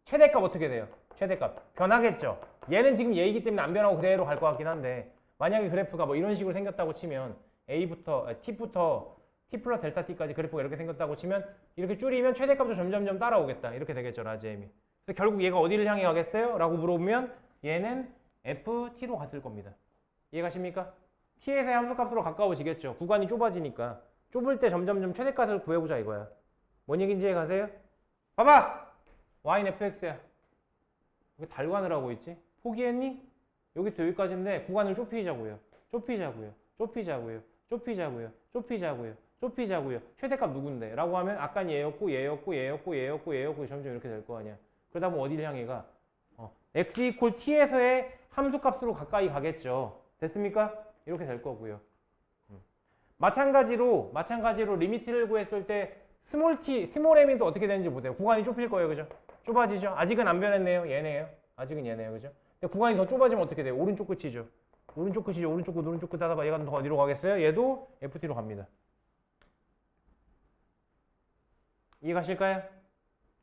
최대값 어떻게 돼요? 최대값 변하겠죠. 얘는 지금 얘이기 때문에 안 변하고 그대로 갈 것 같긴 한데 만약에 그래프가 뭐 이런 식으로 생겼다고 치면 t부터 t 플러스 델타 t까지 그래프가 이렇게 생겼다고 치면 이렇게 줄이면 최대값도 점점점 따라오겠다. 이렇게 되겠죠, 라지 m이. 그래서 결국 얘가 어디를 향해 가겠어요? 라고 물어보면 얘는 ft로 갔을 겁니다. 이해가십니까? t에서의 함수값으로 가까워지겠죠. 구간이 좁아지니까. 좁을 때 점점점 최대값을 구해보자 이거야. 뭔 얘기인지 이해가세요? 봐봐! y는 fx야. 왜 달관을 하고 있지? 포기했니? 여기부터 여기까지인데 구간을 좁히자고요. 좁히자고요. 최대값 누군데? 라고 하면 아깐 얘였고 점점 이렇게 될 거 아니야. 그러다 보면 어디를 향해 가? x 이퀄 t에서의 함수값으로 가까이 가겠죠. 됐습니까? 이렇게 될 거고요. 마찬가지로 리미트를 구했을 때 스몰 m이 또 어떻게 되는지 보세요. 구간이 좁힐 거예요. 그죠? 좁아지죠? 아직은 안 변했네요. 얘네요. 그죠? 근데 구간이 더 좁아지면 어떻게 돼요? 오른쪽 끝이죠. 오른쪽 끝 하다가 얘가 더 어디로 가겠어요? 얘도 ft로 갑니다. 이해가실까요?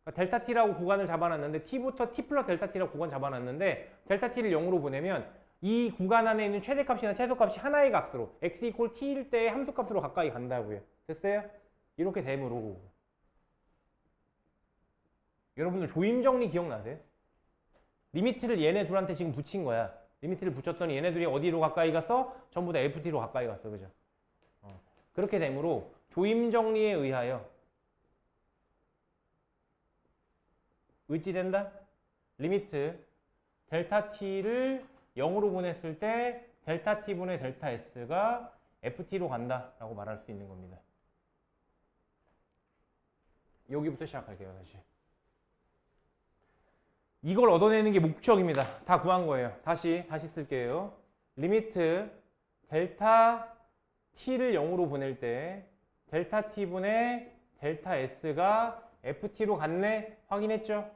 그러니까 델타 t라고 구간을 잡아놨는데 t부터 t 플러스 델타 t라고 구간 잡아놨는데 델타 t를 0으로 보내면 이 구간 안에 있는 최대값이나 최소값이 하나의 값으로 x 이퀄 t일 때의 함수값으로 가까이 간다고요. 됐어요? 이렇게 되므로 여러분들 조임정리 기억나세요? 리미트를 얘네 둘한테 지금 붙인 거야. 리미트를 붙였더니 얘네 둘이 어디로 가까이 갔어? 전부 다 ft로 가까이 갔어. 그죠? 그렇게 되므로 조임정리에 의하여 의지된다? 리미트 델타 t를 0으로 보냈을 때 델타 t분의 델타 s가 ft로 간다라고 말할 수 있는 겁니다. 여기부터 시작할게요. 다시. 이걸 얻어내는 게 목적입니다. 다 구한 거예요. 다시 쓸게요. 리미트 델타 t를 0으로 보낼 때 델타 t분의 델타 s가 ft로 같네? 확인했죠?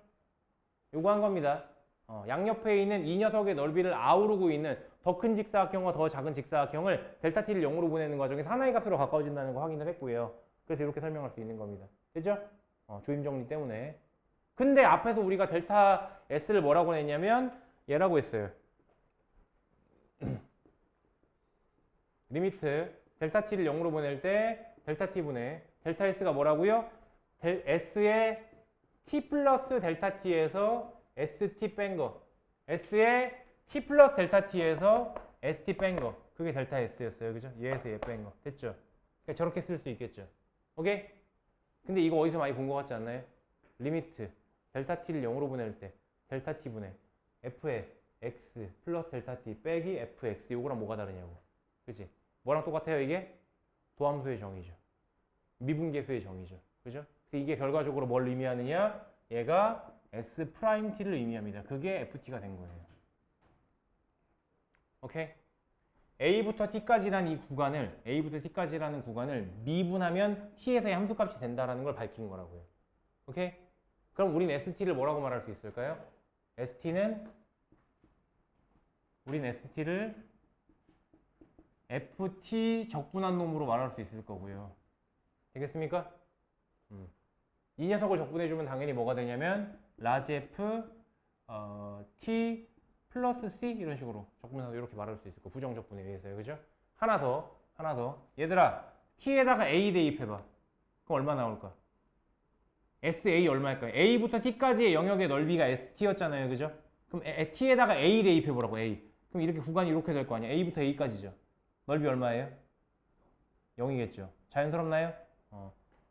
요거 한 겁니다. 양옆에 있는 이 녀석의 넓이를 아우르고 있는 더 큰 직사각형과 더 작은 직사각형을 델타 t를 0으로 보내는 과정에서 하나의 값으로 가까워진다는 거 확인을 했고요. 그래서 이렇게 설명할 수 있는 겁니다. 됐죠? 조임 정리 때문에. 근데 앞에서 우리가 델타 s를 뭐라고 냈냐면 얘라고 했어요. 리미트 델타 t를 0으로 보낼 때 델타 t분의 델타 s가 뭐라고요? s의 t 플러스 델타 t에서 st 뺀 거. s의 t 플러스 델타 t에서 st 뺀 거. 그게 델타 s였어요. 그죠? 얘에서 얘 뺀 거. 됐죠? 그러니까 저렇게 쓸 수 있겠죠. 오케이? 근데 이거 어디서 많이 본 것 같지 않나요? 리미트 델타 t를 0으로 보낼 때 델타 t분의 f의 x 플러스 델타 t 빼기 fx 요거랑 뭐가 다르냐고. 그치? 뭐랑 똑같아요 이게? 도함수의 정의죠. 미분계수의 정의죠. 그죠? 그래서 이게 결과적으로 뭘 의미하느냐? 얘가 s 프라임 t를 의미합니다. 그게 ft가 된 거예요. 오케이? a부터 t까지라는 이 구간을 a부터 t까지라는 구간을 미분하면 t에서의 함수값이 된다라는 걸 밝힌 거라고요. 오케이? 그럼 우린 st를 뭐라고 말할 수 있을까요? 우린 st를 ft 적분한 놈으로 말할 수 있을 거고요. 되겠습니까? 이 녀석을 적분해주면 당연히 뭐가 되냐면 라지 f t 플러스 c 이런 식으로 적분해서 이렇게 말할 수 있을 거. 부정 적분에 의해서요. 그죠? 하나 더. 얘들아 t에다가 a 대입해봐. 그럼 얼마 나올까? SA 얼마일까요? a부터 t까지의 영역의 넓이가 st였잖아요. 그죠? 그럼 t에다가 a 대입해보라고. a. 그럼 이렇게 구간이 이렇게 될 거 아니야. a부터 a까지죠. 넓이 얼마예요? 0이겠죠. 자연스럽나요?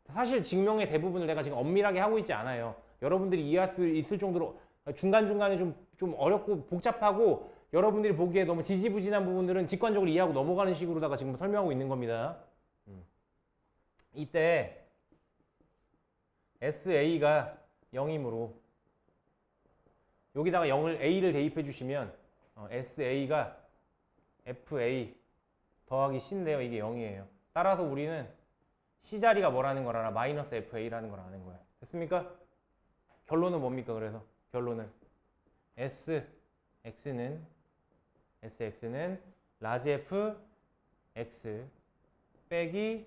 사실 증명의 대부분을 내가 지금 엄밀하게 하고 있지 않아요. 여러분들이 이해할 수 있을 정도로 중간중간에 좀 어렵고 복잡하고 여러분들이 보기에 너무 지지부진한 부분들은 직관적으로 이해하고 넘어가는 식으로다가 지금 설명하고 있는 겁니다. 이때 SA가 0이므로 여기다가 A를 대입해 주시면 SA가 FA 더하기 C인데요. 이게 0이에요. 따라서 우리는 C자리가 뭐라는 걸 알아? 마이너스 FA라는 걸 아는 거야. 됐습니까? 결론은 뭡니까? 그래서 결론은 SX는 라지 F X 빼기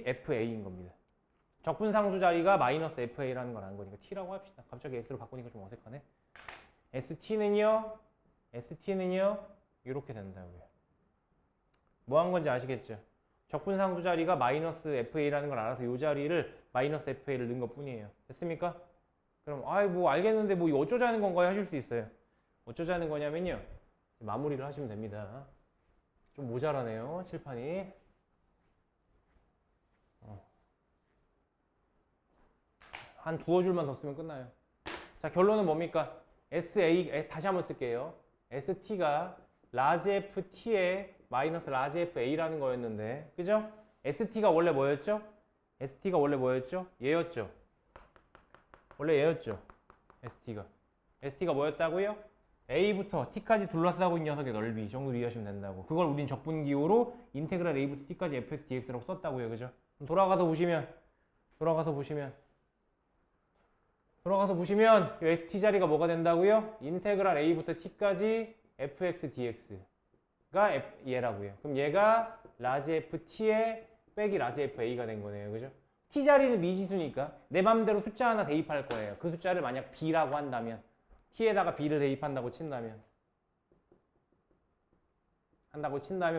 FA인 겁니다. 적분상수 자리가 마이너스 FA라는 걸 아는 거니까 T라고 합시다. 갑자기 X로 바꾸니까 좀 어색하네. ST는요 이렇게 된다고요. 뭐 한 건지 아시겠죠? 적분상수 자리가 마이너스 FA라는 걸 알아서 이 자리를 마이너스 FA를 넣은 것 뿐이에요. 됐습니까? 그럼 뭐 알겠는데 뭐 이거 어쩌자는 건가요? 하실 수 있어요. 어쩌자는 거냐면요. 마무리를 하시면 됩니다. 좀 모자라네요. 칠판이. 한 두어 줄만 더 쓰면 끝나요. 자, 결론은 뭡니까? SA, 다시 한번 쓸게요. ST가 라지 FT의 마이너스 라지 FA라는 거였는데, 그죠? ST가 원래 뭐였죠? 얘였죠? 원래 얘였죠? ST가 뭐였다고요? A부터 T까지 둘러싸고 있는 녀석의 넓이 정도 이해하시면 된다고. 그걸 우린 적분기호로 인테그랄 A부터 T까지 fx dx라고 썼다고요. 그죠? 그럼 돌아가서 보시면 이 ST 자리가 뭐가 된다고요? 인테그랄 A부터 T까지 fx dx가 얘라고요. 그럼 얘가 라지 FT의 빼기 라지 FA가 된 거네요. 그죠? T 자리는 미지수니까 내 맘대로 숫자 하나 대입할 거예요. 그 숫자를 만약 B라고 한다면 T에다가 B를 대입한다고 친다면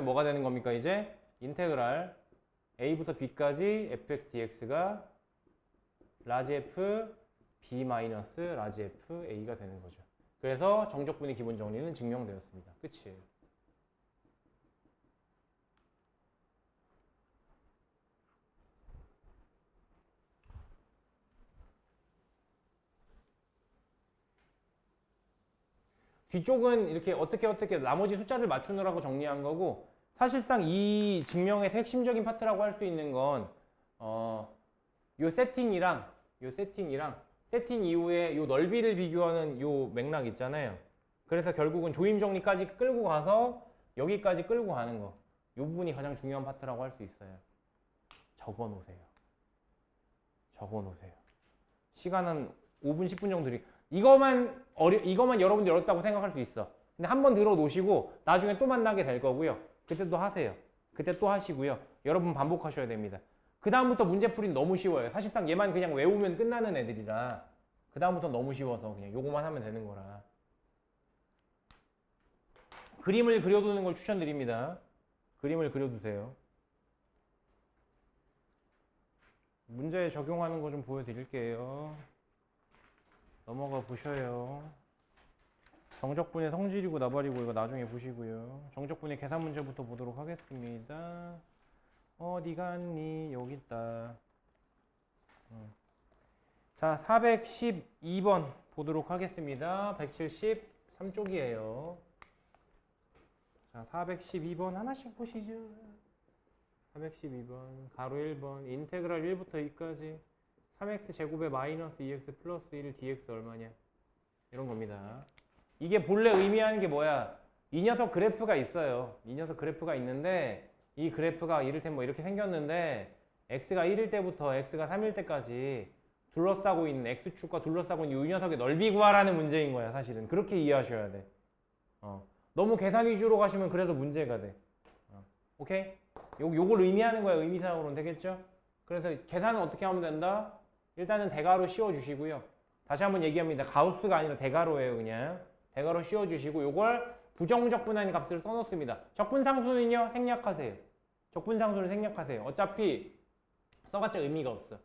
뭐가 되는 겁니까? 이제 인테그랄 A부터 B까지 fx dx가 라지 F B 마이너스 라지 F A가 되는 거죠. 그래서 정적분의 기본 정리는 증명되었습니다. 끝이에요. 뒤쪽은 이렇게 어떻게 나머지 숫자들 맞추느라고 정리한 거고, 사실상 이 증명의 핵심적인 파트라고 할 수 있는 건 요 세팅이랑 세팅 이후에 요 넓이를 비교하는 요 맥락 있잖아요. 그래서 결국은 조임 정리까지 끌고 가서 여기까지 끌고 가는 거. 부분이 가장 중요한 파트라고 할 수 있어요. 적어 놓으세요. 적어 놓으세요. 시간은 5분, 10분 정도 이거만 여러분들 어렵다고 생각할 수 있어. 근데 한번 들어 놓으시고 나중에 또 만나게 될 거고요. 그때 또 하세요. 그때 또 하시고요. 여러분 반복하셔야 됩니다. 그 다음부터 문제풀이는 너무 쉬워요. 사실상 얘만 그냥 외우면 끝나는 애들이라 그 다음부터 너무 쉬워서 그냥 요거만 하면 되는 거라. 그림을 그려두는 걸 추천드립니다. 그림을 그려두세요. 문제에 적용하는 거 좀 보여드릴게요. 넘어가 보셔요. 정적분의 성질이고 나발이고 이거 나중에 보시고요. 정적분의 계산 문제부터 보도록 하겠습니다. 어디 갔니? 여기 있다. 자, 412번 보도록 하겠습니다. 173쪽이에요. 자, 412번 하나씩 보시죠. 412번 가로 1번 인테그랄 1부터 2까지 3x 제곱에 마이너스 2x 플러스 1 dx 얼마냐 이런 겁니다. 이게 본래 의미하는 게 뭐야? 이 녀석 그래프가 있어요. 이 녀석 그래프가 있는데 이 그래프가 이를테면 뭐 이렇게 생겼는데 x가 1일 때부터 x가 3일 때까지 둘러싸고 있는 x축과 둘러싸고 있는 이 녀석의 넓이 구하라는 문제인 거야. 사실은 그렇게 이해하셔야 돼. 너무 계산 위주로 가시면 그래서 문제가 돼. 오케이? 요걸 의미하는 거야. 의미상으로는 되겠죠? 그래서 계산은 어떻게 하면 된다? 일단은 대괄호 씌워주시고요. 다시 한번 얘기합니다. 가우스가 아니라 대괄호예요. 그냥 대괄호 씌워주시고 요걸 부정적분한 값을 써놓습니다. 적분상수는요. 생략하세요. 적분상수를 생략하세요. 어차피 써봤자 의미가 없어.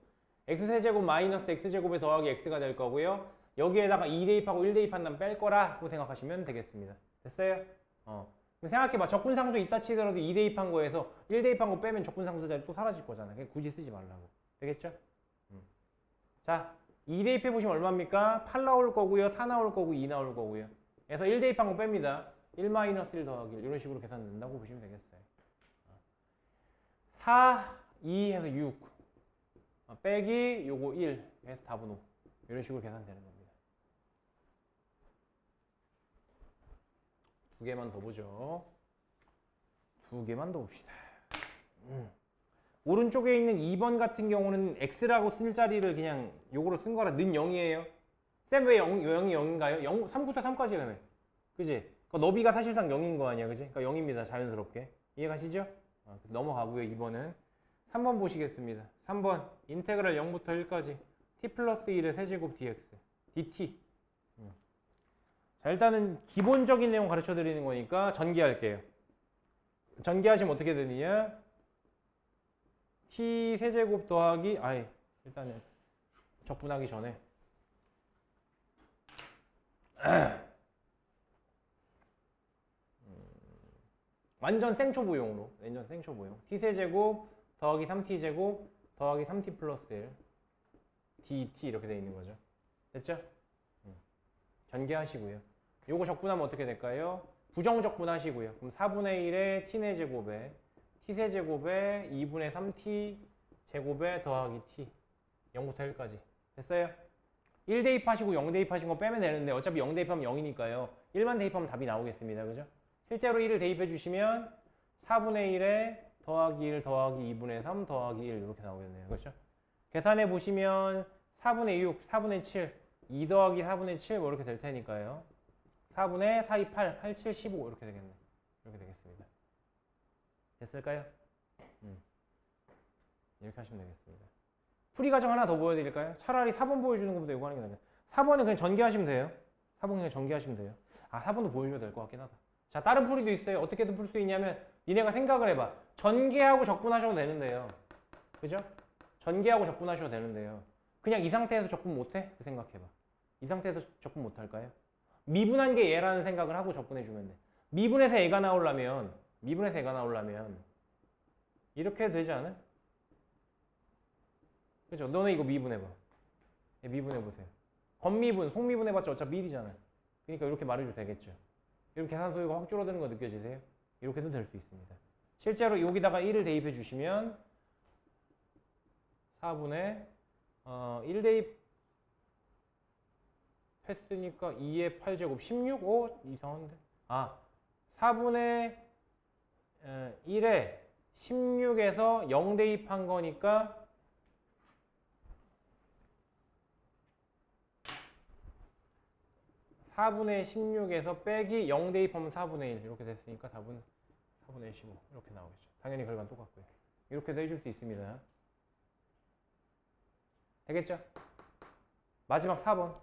x세제곱 마이너스 x제곱에 더하기 x가 될 거고요. 여기에다가 2 대입하고 1 대입한다면 뺄 거라고 생각하시면 되겠습니다. 됐어요? 생각해봐. 적분상수 있다 치더라도 2 대입한 거에서 1 대입한 거 빼면 적분상수 자리 또 사라질 거잖아. 그냥 굳이 쓰지 말라고. 되겠죠? 자, 2 대입해보시면 얼마입니까? 8 나올 거고요. 4 나올 거고 2 나올 거고요. 그래서 1 대입한 거 뺍니다. 1 마이너스 1 더하기 1 이런 식으로 계산된다고 보시면 되겠어요. 4, 2 해서 6 빼기 요거 1 해서 답은 5 이런 식으로 계산되는 겁니다. 두 개만 더 보죠. 두 개만 더 봅시다. 오른쪽에 있는 2번 같은 경우는 x라고 쓸 자리를 그냥 요거로 쓴 거라 는 0이에요. 쌤 왜 0이 0인가요? 0, 3부터 3까지 가네. 그지? 그 너비가 사실상 0인 거 아니야. 그지? 그러니까 0입니다. 자연스럽게. 이해가시죠? 넘어가고요. 2번은. 3번 보시겠습니다. 3번 인테그랄 0부터 1까지 t 플러스 1의 세제곱 dx dt. 자, 일단은 기본적인 내용 가르쳐 드리는 거니까 전개할게요. 전개하시면 어떻게 되느냐? t 세제곱 더하기 일단은 적분하기 전에 완전 생초보용으로 완전 생초보용 t 세제곱 더하기 3t 제곱 더하기 3t 플러스 1 dt 이렇게 돼 있는 거죠. 됐죠? 전개하시고요. 요거 적분하면 어떻게 될까요? 부정적분 하시고요. 그럼 4분의 1에 t네 제곱에 t세제곱에 2분의 3t 제곱에 더하기 t 0부터 1까지 됐어요? 1 대입하시고 0 대입하신 거 빼면 되는데 어차피 0 대입하면 0이니까요 1만 대입하면 답이 나오겠습니다. 그죠? 실제로 1을 대입해 주시면 4분의 1에 더하기 1 더하기 2분의 3 더하기 1 이렇게 나오겠네요. 그렇죠? 계산해 보시면 4분의 6, 4분의 7 2 더하기 4분의 7 뭐 이렇게 될 테니까요 4분의 4, 2, 8, 8, 7, 15 이렇게 되겠네. 이렇게 되겠습니다. 됐을까요? 이렇게 하시면 되겠습니다. 풀이 과정 하나 더 보여드릴까요? 차라리 4번 보여주는 것보다 이거 하는 게 나아요. 4번은 그냥 전개하시면 돼요. 4번 그냥 전개하시면 돼요. 4번도 보여줘야 될 것 같긴 하다. 자, 다른 풀이도 있어요. 어떻게든 풀 수 있냐면 니네가 생각을 해봐. 전개하고 적분하셔도 되는데요. 그죠? 전개하고 적분하셔도 되는데요. 그냥 이 상태에서 적분 못해? 그 생각해봐. 이 상태에서 적분 못할까요? 미분한 게 얘라는 생각을 하고 적분해주면 돼. 미분해서 얘가 나오려면 이렇게 되지 않아요? 그죠? 너네 이거 미분해봐. 미분해보세요. 겉미분, 속미분 해봤자 어차피 1이잖아요. 그러니까 이렇게 말해줘도 되겠죠. 이렇게 계산 소요가 확 줄어드는 거 느껴지세요? 이렇게도 될 수 있습니다. 실제로 여기다가 1을 대입해 주시면 4분의 1 대입 했으니까 2의 8제곱 16? 오 이상한데 4분의 1에 16에서 0 대입한 거니까 4분의 16에서 빼기 0 대입하면 4분의 1 이렇게 됐으니까 답은 4분의 15 이렇게 나오겠죠. 당연히 결과는 똑같고요. 이렇게도 해줄 수 있습니다. 되겠죠? 마지막 4번.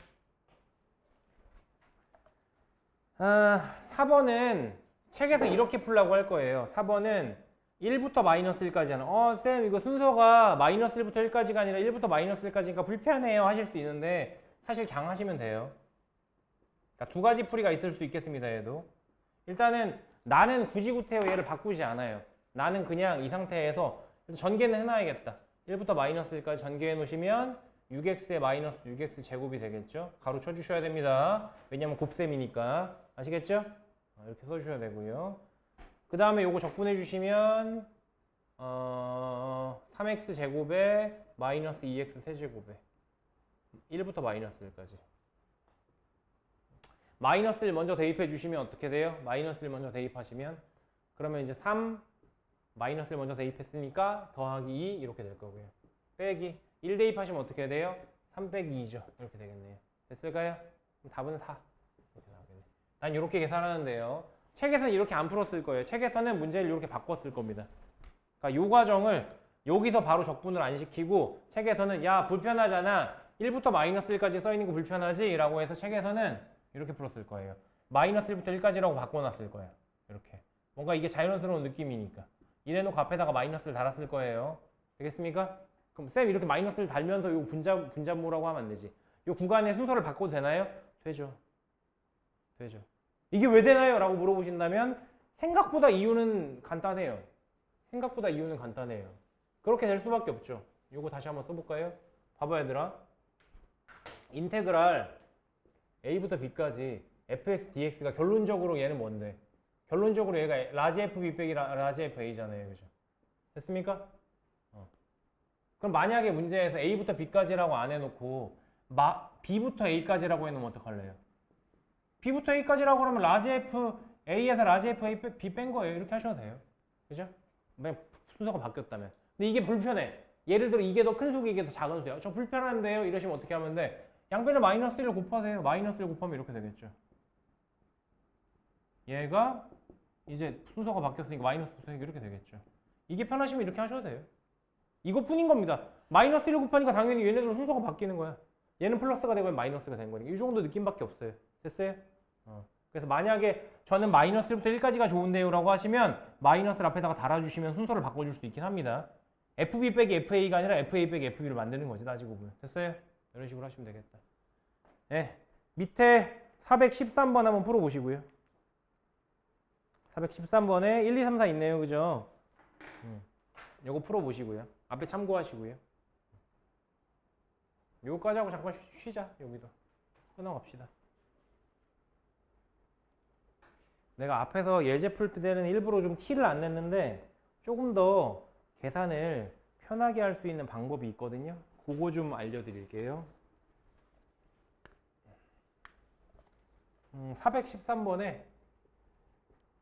4번은 책에서 이렇게 풀라고 할 거예요. 4번은 1부터 마이너스 1까지 하는 쌤 이거 순서가 마이너스 1부터 1까지가 아니라 1부터 마이너스 1까지니까 불편해요 하실 수 있는데 사실 그냥 하시면 돼요. 그러니까 두 가지 풀이가 있을 수 있겠습니다. 얘도 일단은 나는 굳이 구태여 얘를 바꾸지 않아요. 나는 그냥 이 상태에서 전개는 해놔야겠다. 1부터 마이너스 1까지 전개해 놓으시면 6x에 마이너스 6x 제곱이 되겠죠. 가로 쳐주셔야 됩니다. 왜냐면 곱셈이니까. 아시겠죠? 이렇게 써주셔야 되고요. 그 다음에 요거 적분해 주시면 3x 제곱에 마이너스 2x 세제곱에 1부터 마이너스 1까지. 마이너스 1 먼저 대입해 주시면 어떻게 돼요? 마이너스 1 먼저 대입하시면 그러면 이제 3 마이너스 1 먼저 대입했으니까 더하기 2 이렇게 될 거고요. 빼기 1 대입하시면 어떻게 돼요? 3 빼기 2죠. 이렇게 되겠네요. 됐을까요? 그럼 답은 4. 이렇게 나오겠네요. 난 이렇게 계산하는데요. 책에서는 이렇게 안 풀었을 거예요. 책에서는 문제를 이렇게 바꿨을 겁니다. 그러니까 이 과정을 여기서 바로 적분을 안 시키고 책에서는 야 불편하잖아. 1부터 마이너스 1까지 써있는 거 불편하지? 라고 해서 책에서는 이렇게 풀었을 거예요. 마이너스 1부터 1까지라고 바꿔놨을 거예요. 이렇게. 뭔가 이게 자연스러운 느낌이니까. 이래놓고 앞에다가 마이너스를 달았을 거예요. 되겠습니까? 그럼 쌤 이렇게 마이너스를 달면서 이 분자모라고 하면 안 되지. 이 구간의 순서를 바꿔도 되나요? 되죠. 되죠. 이게 왜 되나요? 라고 물어보신다면 생각보다 이유는 간단해요. 생각보다 이유는 간단해요. 그렇게 될 수밖에 없죠. 이거 다시 한번 써볼까요? 봐봐 얘들아. 인테그랄 a부터 b까지 fx dx가 결론적으로 얘는 뭔데? 결론적으로 얘가 라지 fb 빼기 라지 fa잖아요. 그죠? 됐습니까? 그럼 만약에 문제에서 a부터 b까지라고 안 해놓고 b부터 a까지라고 해놓으면 어떡할래요? b부터 a까지라고 하면 라지 f a에서 라지 f a b 뺀 거예요. 이렇게 하셔도 돼요. 그죠? 맨 순서가 바뀌었다면. 근데 이게 불편해. 예를 들어 이게 더 큰 수고 이게 더 작은 수야. 저 불편한데요? 이러시면 어떻게 하면 돼? 양변을 마이너스 1을 곱하세요. 마이너스 1 곱하면 이렇게 되겠죠. 얘가 이제 순서가 바뀌었으니까 마이너스 붙으니까 이렇게 되겠죠. 이게 편하시면 이렇게 하셔도 돼요. 이것뿐인 겁니다. 마이너스 1을 곱하니까 당연히 얘네들은 순서가 바뀌는 거야. 얘는 플러스가 되고 마이너스가 된 거니까. 이 정도 느낌밖에 없어요. 됐어요? 그래서 만약에 저는 마이너스 1부터 1까지가 좋은데요 라고 하시면 마이너스를 앞에다가 달아주시면 순서를 바꿔줄 수 있긴 합니다. FB 빼기 FA가 아니라 FA 빼기 FB를 만드는 거지 따지고 보면. 됐어요? 이런 식으로 하시면 되겠다. 네, 밑에 413번 한번 풀어보시고요. 413번에 1, 2, 3, 4 있네요. 그죠? 요거 풀어보시고요. 앞에 참고하시고요. 요거까지 하고 잠깐 쉬자. 여기도. 끊어갑시다. 내가 앞에서 예제 풀 때는 일부러 좀 티를 안 냈는데 조금 더 계산을 편하게 할 수 있는 방법이 있거든요. 그거 좀 알려드릴게요. 413번에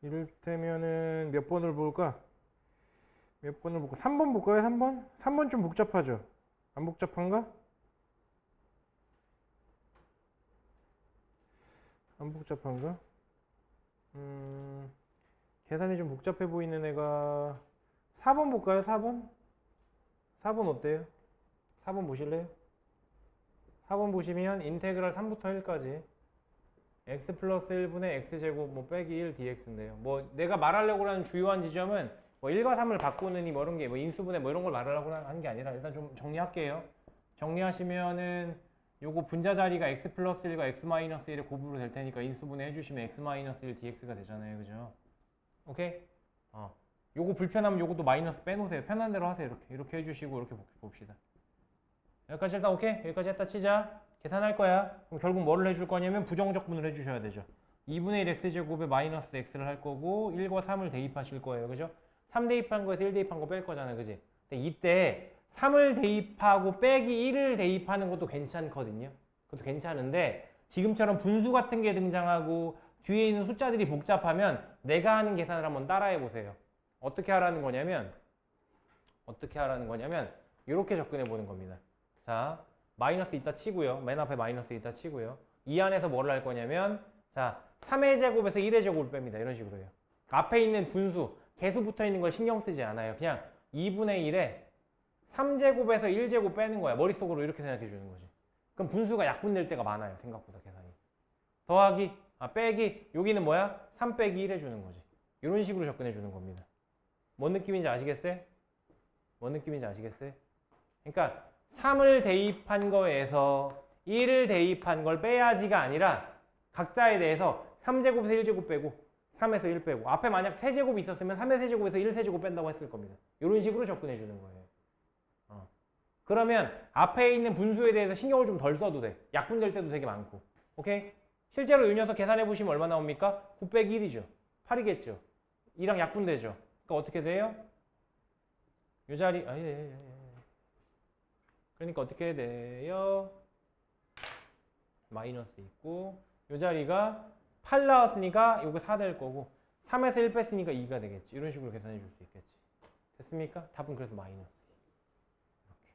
이를테면은 몇 번을 볼까? 몇 번을 볼까? 3번 볼까요? 3번? 3번 좀 복잡하죠? 안 복잡한가? 안 복잡한가? 계산이 좀 복잡해 보이는 애가 4번 볼까요? 4번? 4번 어때요? 4번 보실래요? 4번 보시면 인테그랄 3부터 1까지 x 플러스 1분의 x제곱 뭐 빼기 1 dx인데요. 뭐 내가 말하려고 하는 주요한 지점은 뭐 1과 3을 바꾸느니 뭐 이런 게 뭐 인수분해 뭐 이런 걸 말하려고 하는 게 아니라 일단 좀 정리할게요. 정리하시면은 요거 분자 자리가 x 플러스 1과 x 마이너스 1의 곱으로 될 테니까 인수분해 해주시면 x 마이너스 1 dx가 되잖아요. 그죠? 오케이? 요거 불편하면 요것도 마이너스 빼놓으세요. 편한 대로 하세요. 이렇게 해주시고 이렇게 봅시다. 여기까지 일단 오케이? 여기까지 했다 치자. 계산할 거야. 그럼 결국 뭐를 해줄 거냐면 부정적분을 해주셔야 되죠. 2분의 1 x제곱에 마이너스 x를 할 거고 1과 3을 대입하실 거예요. 그죠? 3 대입한 거에서 1 대입한 거 뺄 거잖아. 그지? 근데 이때 3을 대입하고 빼기 1을 대입하는 것도 괜찮거든요. 그것도 괜찮은데 지금처럼 분수 같은 게 등장하고 뒤에 있는 숫자들이 복잡하면 내가 하는 계산을 한번 따라해 보세요. 어떻게 하라는 거냐면 이렇게 접근해 보는 겁니다. 자, 마이너스 있다 치고요. 맨 앞에 마이너스 있다 치고요. 이 안에서 뭐를 할 거냐면 자, 3의 제곱에서 1의 제곱을 뺍니다. 이런 식으로 해요. 앞에 있는 분수, 개수 붙어 있는 걸 신경 쓰지 않아요. 그냥 2분의 1에 3제곱에서 1제곱 빼는 거야. 머릿속으로 이렇게 생각해 주는 거지. 그럼 분수가 약분될 때가 많아요. 생각보다 계산이. 더하기, 빼기, 여기는 뭐야? 3 빼기 1 해주는 거지. 이런 식으로 접근해 주는 겁니다. 뭔 느낌인지 아시겠어요? 그러니까 3을 대입한 거에서 1을 대입한 걸 빼야지가 아니라 각자에 대해서 3제곱에서 1제곱 빼고 3에서 1 빼고 앞에 만약 3제곱이 있었으면 3의 세제곱에서 1 세제곱 뺀다고 했을 겁니다. 이런 식으로 접근해 주는 거예요. 그러면 앞에 있는 분수에 대해서 신경을 좀 덜 써도 돼. 약분될 때도 되게 많고. 오케이? 실제로 이 녀석 계산해 보시면 얼마 나옵니까? 9 빼기 1이죠. 8이겠죠. 2랑 약분되죠. 그러니까 어떻게 돼요? 이 자리 그러니까 어떻게 돼요? 마이너스 있고 이 자리가 8 나왔으니까 이거 4 될 거고 3에서 1 뺐으니까 2가 되겠지. 이런 식으로 계산해 줄 수 있겠지. 됐습니까? 답은 그래서 마이너스. 이렇게.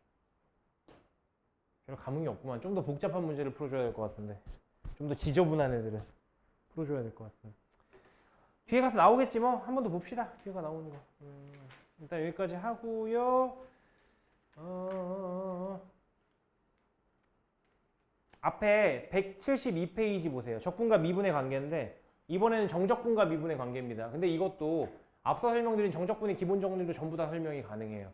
별로 감흥이 없구만. 좀 더 복잡한 문제를 풀어줘야 될 것 같은데. 좀 더 지저분한 애들을 풀어줘야 될 것 같은데. 뒤에 가서 나오겠지 뭐. 한 번 더 봅시다. 뒤에가 나오는 거. 일단 여기까지 하고요. 앞에 172페이지 보세요. 적분과 미분의 관계인데 이번에는 정적분과 미분의 관계입니다. 근데 이것도 앞서 설명드린 정적분의 기본 정리도 전부 다 설명이 가능해요.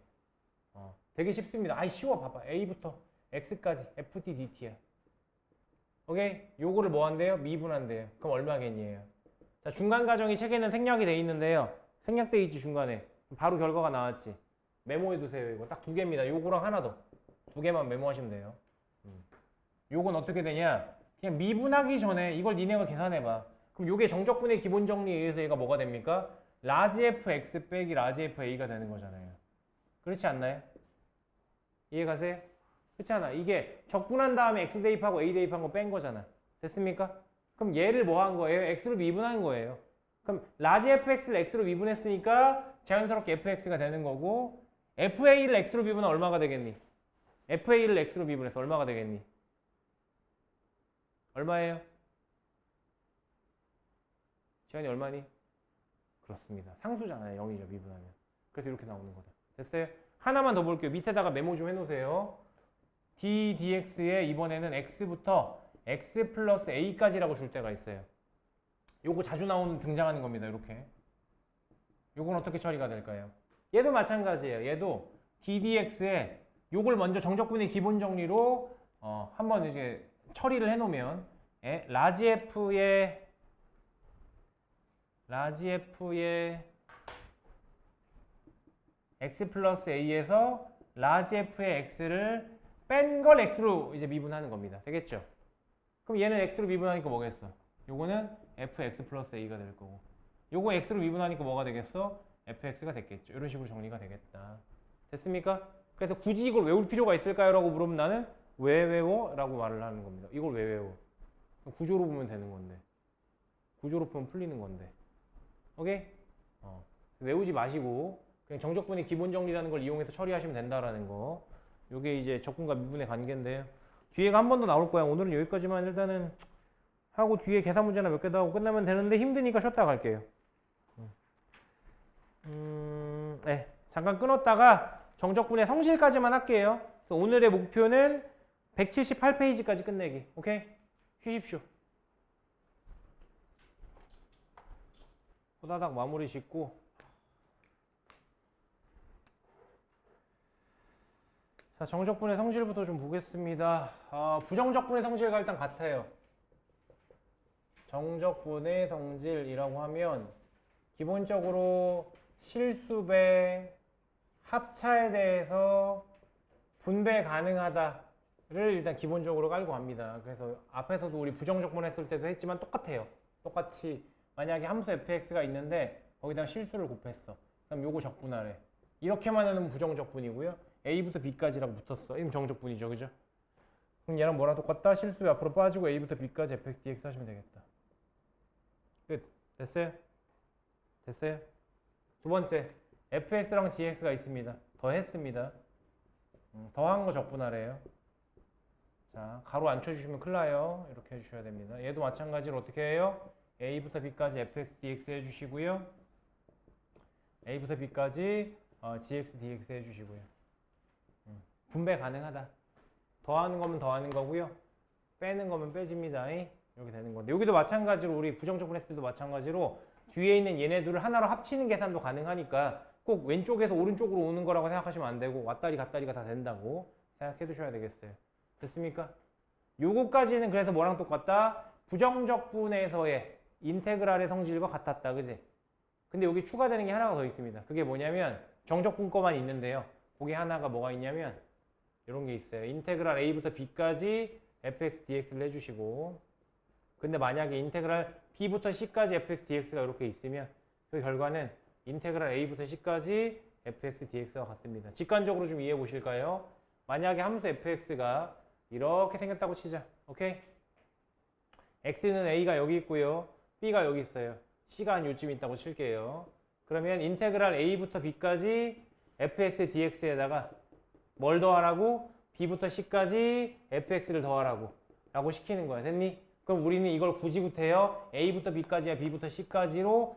되게 쉽습니다. 아이 쉬워 봐봐. A부터 X까지 FT, DT야. 오케이? 요거를 뭐 한대요? 미분한대요. 그럼 얼마겠니에요? 자, 중간 과정이 책에는 생략이 돼 있는데요. 생략돼 있지 중간에. 바로 결과가 나왔지. 메모해 두세요. 이거 딱 2개입니다. 요거랑 하나 더. 2개만 메모하시면 돼요. 요건 어떻게 되냐? 그냥 미분하기 전에 이걸 니네가 계산해봐. 그럼 요게 정적분의 기본 정리에 의해서 얘가 뭐가 됩니까? 라지 fx 빼기 라지 fa가 되는 거잖아요. 그렇지 않나요? 이해가세요? 그렇지 않아? 이게 적분한 다음에 x 대입하고 a 대입한 거 뺀 거잖아. 됐습니까? 그럼 얘를 뭐 한 거예요? x로 미분한 거예요. 그럼 라지 fx를 x로 미분했으니까 자연스럽게 fx가 되는 거고 fa를 x로 미분하면 얼마가 되겠니? fa를 x로 미분해서 얼마가 되겠니? 얼마예요? 시간이 얼마니? 그렇습니다. 상수잖아요. 0이죠. 미분하면. 그래서 이렇게 나오는 거다. 됐어요? 하나만 더 볼게요. 밑에다가 메모 좀 해놓으세요. d, dx에 이번에는 x부터 x 플러스 a까지라고 줄 때가 있어요. 요거 자주 등장하는 겁니다. 이렇게. 요건 어떻게 처리가 될까요? 얘도 마찬가지예요. 얘도 d, dx에 요걸 먼저 정적분의 기본 정리로 한번 이제 처리를 해놓으면 라지 f의 x 플러스 a에서 라지 f의 x를 뺀 걸 x로 이제 미분하는 겁니다. 되겠죠? 그럼 얘는 x로 미분하니까 뭐겠어? 요거는 fx 플러스 a가 될 거고 요거 x로 미분하니까 뭐가 되겠어? fx가 됐겠죠. 이런 식으로 정리가 되겠다. 됐습니까? 그래서 굳이 이걸 외울 필요가 있을까요? 라고 물으면 나는 왜 외워? 라고 말을 하는 겁니다. 이걸 왜 외워? 구조로 보면 되는 건데. 구조로 보면 풀리는 건데. 오케이? 외우지 마시고 그냥 정적분의 기본 정리라는 걸 이용해서 처리하시면 된다라는 거. 요게 이제 적분과 미분의 관계인데요. 뒤에가 한 번 더 나올 거야. 오늘은 여기까지만 일단은 하고 뒤에 계산 문제나 몇 개 더 하고 끝나면 되는데 힘드니까 쉬었다 갈게요. 네. 잠깐 끊었다가 정적분의 성질까지만 할게요. 그래서 오늘의 목표는 178페이지까지 끝내기. 오케이? 쉬십시오. 호다닥 마무리 짓고 자, 정적분의 성질부터 좀 보겠습니다. 부정적분의 성질과 일단 같아요. 정적분의 성질이라고 하면 기본적으로 실수배 합차에 대해서 분배 가능하다를 일단 기본적으로 깔고 갑니다. 그래서 앞에서도 우리 부정적분 했을 때도 했지만 똑같아요. 똑같이 만약에 함수 fx가 있는데 거기다 실수를 곱했어. 그럼 요거 적분하래. 이렇게만 하면 부정적분이고요. a부터 b까지라고 붙었어. 이건 정적분이죠. 그죠? 그럼 얘랑 뭐랑 똑같다? 실수배 앞으로 빠지고 a부터 b까지 fx dx 하시면 되겠다. 끝. 됐어요? 됐어요? 두 번째. fx랑 gx가 있습니다. 더했습니다. 더한 거 적분하래요. 자, 가로 안 쳐주시면 큰일 나요. 이렇게 해주셔야 됩니다. 얘도 마찬가지로 어떻게 해요? a부터 b까지 fx, dx 해주시고요. a부터 b까지 gx, dx 해주시고요. 분배 가능하다. 더하는 거면 더하는 거고요. 빼는 거면 빼집니다. 이렇게 되는 건데 여기도 마찬가지로 우리 부정적분 했을 때도 마찬가지로 뒤에 있는 얘네들을 하나로 합치는 계산도 가능하니까 꼭 왼쪽에서 오른쪽으로 오는 거라고 생각하시면 안 되고 왔다리 갔다리가 다 된다고 생각해 두셔야 되겠어요. 됐습니까? 요거까지는 그래서 뭐랑 똑같다? 부정적분에서의 인테그랄의 성질과 같았다. 그지? 근데 여기 추가되는 게 하나가 더 있습니다. 그게 뭐냐면 정적분 거만 있는데요. 거기 하나가 뭐가 있냐면 이런 게 있어요. 인테그랄 a부터 b까지 fx, dx를 해주시고 근데 만약에 인테그랄 b부터 c까지 fx, dx가 이렇게 있으면 그 결과는 인테그랄 a부터 c까지 fx, dx가 같습니다. 직관적으로 좀 이해해 보실까요? 만약에 함수 fx가 이렇게 생겼다고 치자. 오케이? x는 a가 여기 있고요. b가 여기 있어요. c가 한 요쯤 있다고 칠게요. 그러면 인테그랄 a부터 b까지 fx, dx에다가 뭘 더하라고? b부터 c까지 fx를 더하라고 라고 시키는 거야. 됐니? 그럼 우리는 이걸 굳이 못해요. a부터 b까지야 b부터 c까지로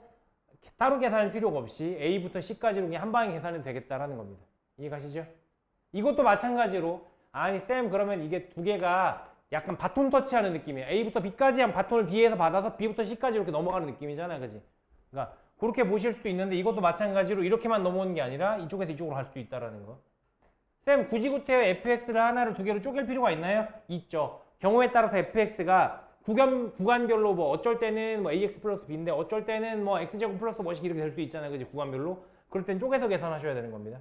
따로 계산할 필요가 없이 a부터 c까지로 그냥 한 방에 계산해도 되겠다라는 겁니다. 이해가시죠? 이것도 마찬가지로 아니 쌤 그러면 이게 두 개가 약간 바톤 터치하는 느낌이에요. a부터 b까지 한 바톤을 b에서 받아서 b부터 c까지 이렇게 넘어가는 느낌이잖아. 그지? 그러니까 그렇게 보실 수도 있는데 이것도 마찬가지로 이렇게만 넘어오는 게 아니라 이쪽에서 이쪽으로 갈 수도 있다라는 거. 쌤 굳이 못해요. fx를 하나를 두 개로 쪼갤 필요가 있나요? 있죠. 경우에 따라서 fx가 구간별로 뭐 어쩔 때는 뭐 ax 플러스 b인데 어쩔 때는 뭐 x제곱 플러스 뭐씩 이렇게 될 수도 있잖아요. 그지? 구간별로. 그럴 땐 쪼개서 계산하셔야 되는 겁니다.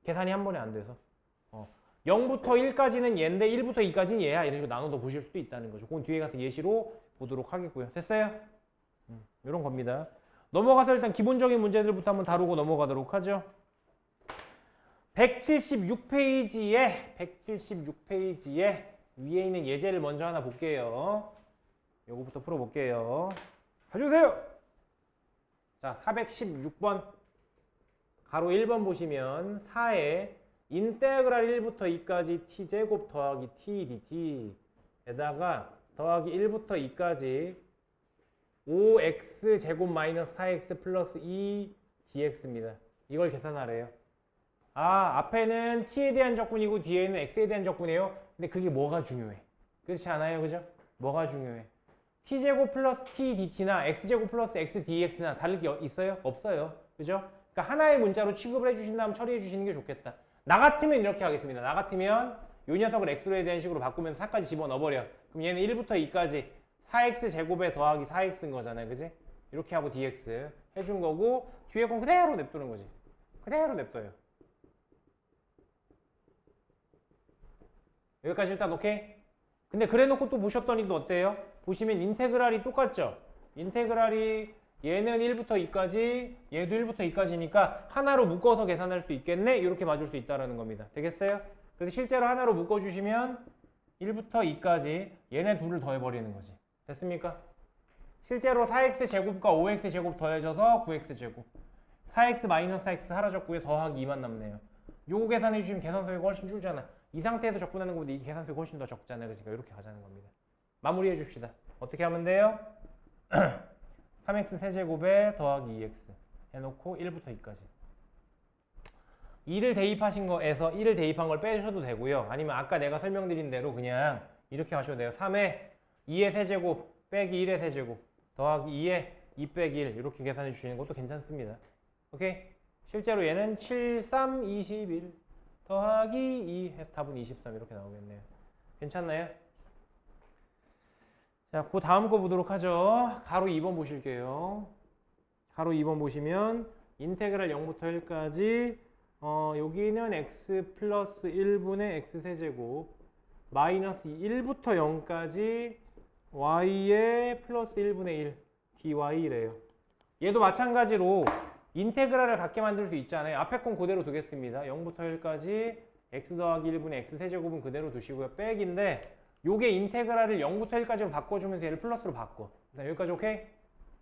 계산이 한 번에 안 돼서. 0부터 1까지는 얘인데 1부터 2까지는 얘야. 이런 식으로 나눠서 보실 수도 있다는 거죠. 그건 뒤에 가서 예시로 보도록 하겠고요. 됐어요? 이런 겁니다. 넘어가서 일단 기본적인 문제들부터 한번 다루고 넘어가도록 하죠. 176페이지에 위에 있는 예제를 먼저 하나 볼게요. 요거부터 풀어볼게요. 가져오세요. 자, 416번 가로 1번 보시면 4에 인테그랄 1부터 2까지 t제곱 더하기 t dt에다가 더하기 1부터 2까지 5x제곱 마이너스 4x 플러스 2 dx입니다. 이걸 계산하래요. 아, 앞에는 t에 대한 적분이고 뒤에는 x에 대한 적분이에요. 근데 그게 뭐가 중요해? 그렇지 않아요? 그죠? 뭐가 중요해? t제곱 플러스 t dt나 x제곱 플러스 x dx나 다를 게 있어요? 없어요. 그죠? 그러니까 하나의 문자로 취급을 해주신 다음 처리해 주시는 게 좋겠다. 나 같으면 이렇게 하겠습니다. 나 같으면 이 녀석을 x로 해야 되는 식으로 바꾸면서 4까지 집어넣어버려. 그럼 얘는 1부터 2까지 4x 제곱에 더하기 4x인 거잖아요. 그지? 이렇게 하고 dx 해준 거고 뒤에 건 그대로 냅두는 거지. 그대로 냅둬요. 여기까지 일단 오케이? 근데 그래놓고 또 보셨더니 또 어때요? 보시면 인테그랄이 똑같죠? 인테그랄이 얘는 1부터 2까지 얘도 1부터 2까지니까 하나로 묶어서 계산할 수 있겠네? 이렇게 맞을 수 있다는 겁니다. 되겠어요? 그래서 실제로 하나로 묶어주시면 1부터 2까지 얘네 둘을 더해버리는 거지. 됐습니까? 실제로 4x 제곱과 5x 제곱 더해져서 9x 제곱 4x 마이너스 4x 사라졌고요. 더하기 2만 남네요. 요거 계산해 주시면 계산서가 훨씬 줄잖아. 이 상태에서 적분하는 것보다 이 계산서가 훨씬 더 적잖아요. 그러니까 이렇게 가자는 겁니다. 마무리해 줍시다. 어떻게 하면 돼요? 3x 세제곱에 더하기 2x 해놓고 1부터 2까지 2를 대입하신 거에서 1을 대입한 걸 빼셔도 되고요. 아니면 아까 내가 설명드린 대로 그냥 이렇게 하셔도 돼요. 3에 2의 세제곱 빼기 1의 세제곱 더하기 2에 2 빼기 1 이렇게 계산해 주시는 것도 괜찮습니다. 오케이? 실제로 얘는 7, 3, 21 더하기 2 해서 답은 23 이렇게 나오겠네요. 괜찮나요? 자, 그 다음 거 보도록 하죠. 가로 2번 보실게요. 가로 2번 보시면 인테그랄 0부터 1까지 여기는 x 플러스 1분의 x 세제곱 마이너스 1부터 0까지 y의 플러스 1분의 1 dy래요. 얘도 마찬가지로 인테그랄을 갖게 만들 수 있잖아요. 앞에 건 그대로 두겠습니다. 0부터 1까지 x 더하기 1분의 x 세제곱은 그대로 두시고요. 백인데 요게 인테그랄을 0부터 1까지로 바꿔주면서 얘를 플러스로 바꿔. 일단 여기까지 오케이?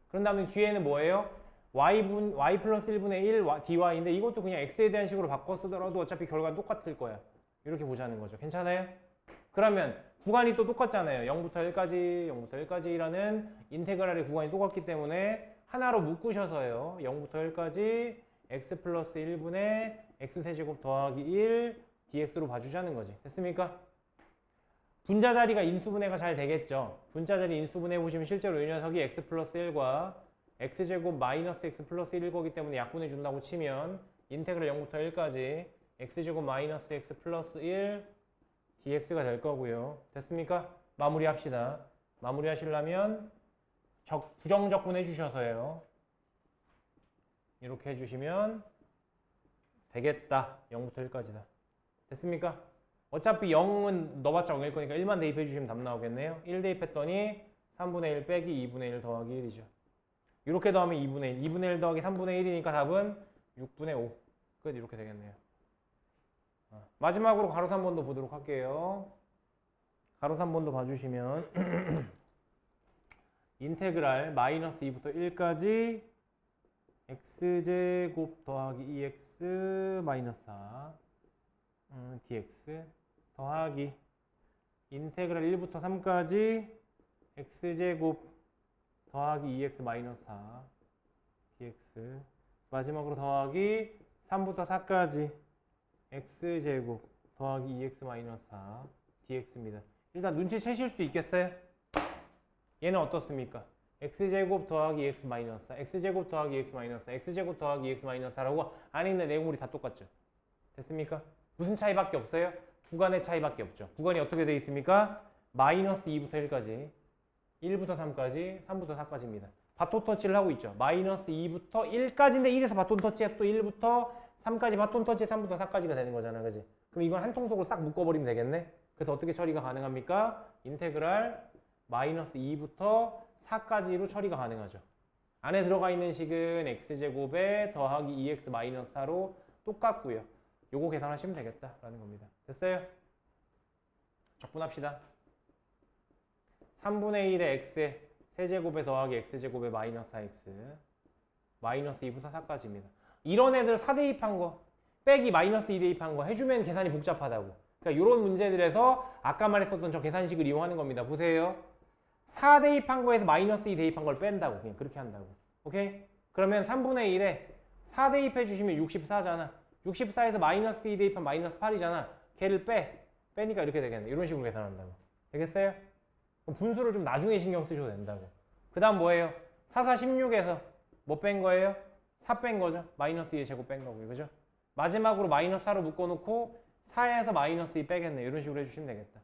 그런 다음에 뒤에는 뭐예요? y 플러스 1분의 1 dy인데 이것도 그냥 x에 대한 식으로 바꿔 쓰더라도 어차피 결과는 똑같을 거야. 이렇게 보자는 거죠. 괜찮아요? 그러면 구간이 또 똑같잖아요. 0부터 1까지, 0부터 1까지라는 인테그랄의 구간이 똑같기 때문에 하나로 묶으셔서요. 0부터 1까지 x 플러스 1분의 x세제곱 더하기 1 dx로 봐주자는 거지. 됐습니까? 분자 자리가 인수분해가 잘 되겠죠. 분자 자리 인수분해 보시면 실제로 이 녀석이 x 플러스 1과 x제곱 마이너스 x 플러스 1일 거기 때문에 약분해 준다고 치면 인테그랄 0부터 1까지 x제곱 마이너스 x 플러스 1 dx가 될 거고요. 됐습니까? 마무리합시다. 마무리하시려면 부정적분 해주셔서요. 이렇게 해주시면 되겠다. 0부터 1까지다. 됐습니까? 어차피 0은 넣어봤자 0일 거니까 1만 대입해 주시면 답 나오겠네요. 1 대입했더니 3분의 1 빼기 2분의 1 더하기 1이죠. 이렇게 더하면 2분의 1. 2분의 1 더하기 3분의 1이니까 답은 6분의 5. 끝. 이렇게 되겠네요. 마지막으로 가로 3번도 보도록 할게요. 가로 3번도 봐주시면 인테그랄 마이너스 2부터 1까지 x제곱 더하기 2x 마이너스 4 dx 더하기 인테그랄 1부터 3까지 x제곱 더하기 2x 마이너스 4 dx 마지막으로 더하기 3부터 4까지 x제곱 더하기 2x 마이너스 4 dx입니다. 일단 눈치채실 수 있겠어요? 얘는 어떻습니까? x제곱 더하기 2x 마이너스 4 x제곱 더하기 2x 마이너스 4 x제곱 더하기 2x 마이너스 4라고 안에 있는 내용물이 다 똑같죠? 됐습니까? 무슨 차이밖에 없어요? 구간의 차이밖에 없죠. 구간이 어떻게 되어 있습니까? 마이너스 2부터 1까지 1부터 3까지 3부터 4까지입니다. 바톤 터치를 하고 있죠. 마이너스 2부터 1까지인데 1에서 바톤 터치해서 또 1부터 3까지 바톤 터치 3부터 4까지가 되는 거잖아. 그지? 그럼 이건 한 통속으로 싹 묶어버리면 되겠네? 그래서 어떻게 처리가 가능합니까? 인테그랄 마이너스 2부터 4까지로 처리가 가능하죠. 안에 들어가 있는 식은 x제곱에 더하기 2x 마이너스 4로 똑같고요. 요거 계산하시면 되겠다라는 겁니다. 됐어요? 적분합시다. 3분의 1의 x에 세제곱에 더하기 x제곱에 마이너스 4x 마이너스 2부터 4까지입니다. 이런 애들 4 대입한 거 빼기 마이너스 2 대입한 거 해주면 계산이 복잡하다고. 그러니까 이런 문제들에서 아까 말했었던 저 계산식을 이용하는 겁니다. 보세요. 4 대입한 거에서 마이너스 2 대입한 걸 뺀다고. 그냥 그렇게 한다고. 오케이? 그러면 3분의 1에 4 대입해 주시면 64잖아. 64에서 마이너스 2 대입하면 마이너스 8이잖아. 걔를 빼니까 이렇게 되겠네. 이런 식으로 계산한다고. 되겠어요? 그럼 분수를 좀 나중에 신경 쓰셔도 된다고. 그 다음 뭐예요? 4, 4, 16에서 뭐 뺀 거예요? 4 뺀 거죠. 마이너스 2의 제곱 뺀 거고요. 그죠? 마지막으로 마이너스 4로 묶어놓고 4에서 마이너스 2 빼겠네. 이런 식으로 해주시면 되겠다.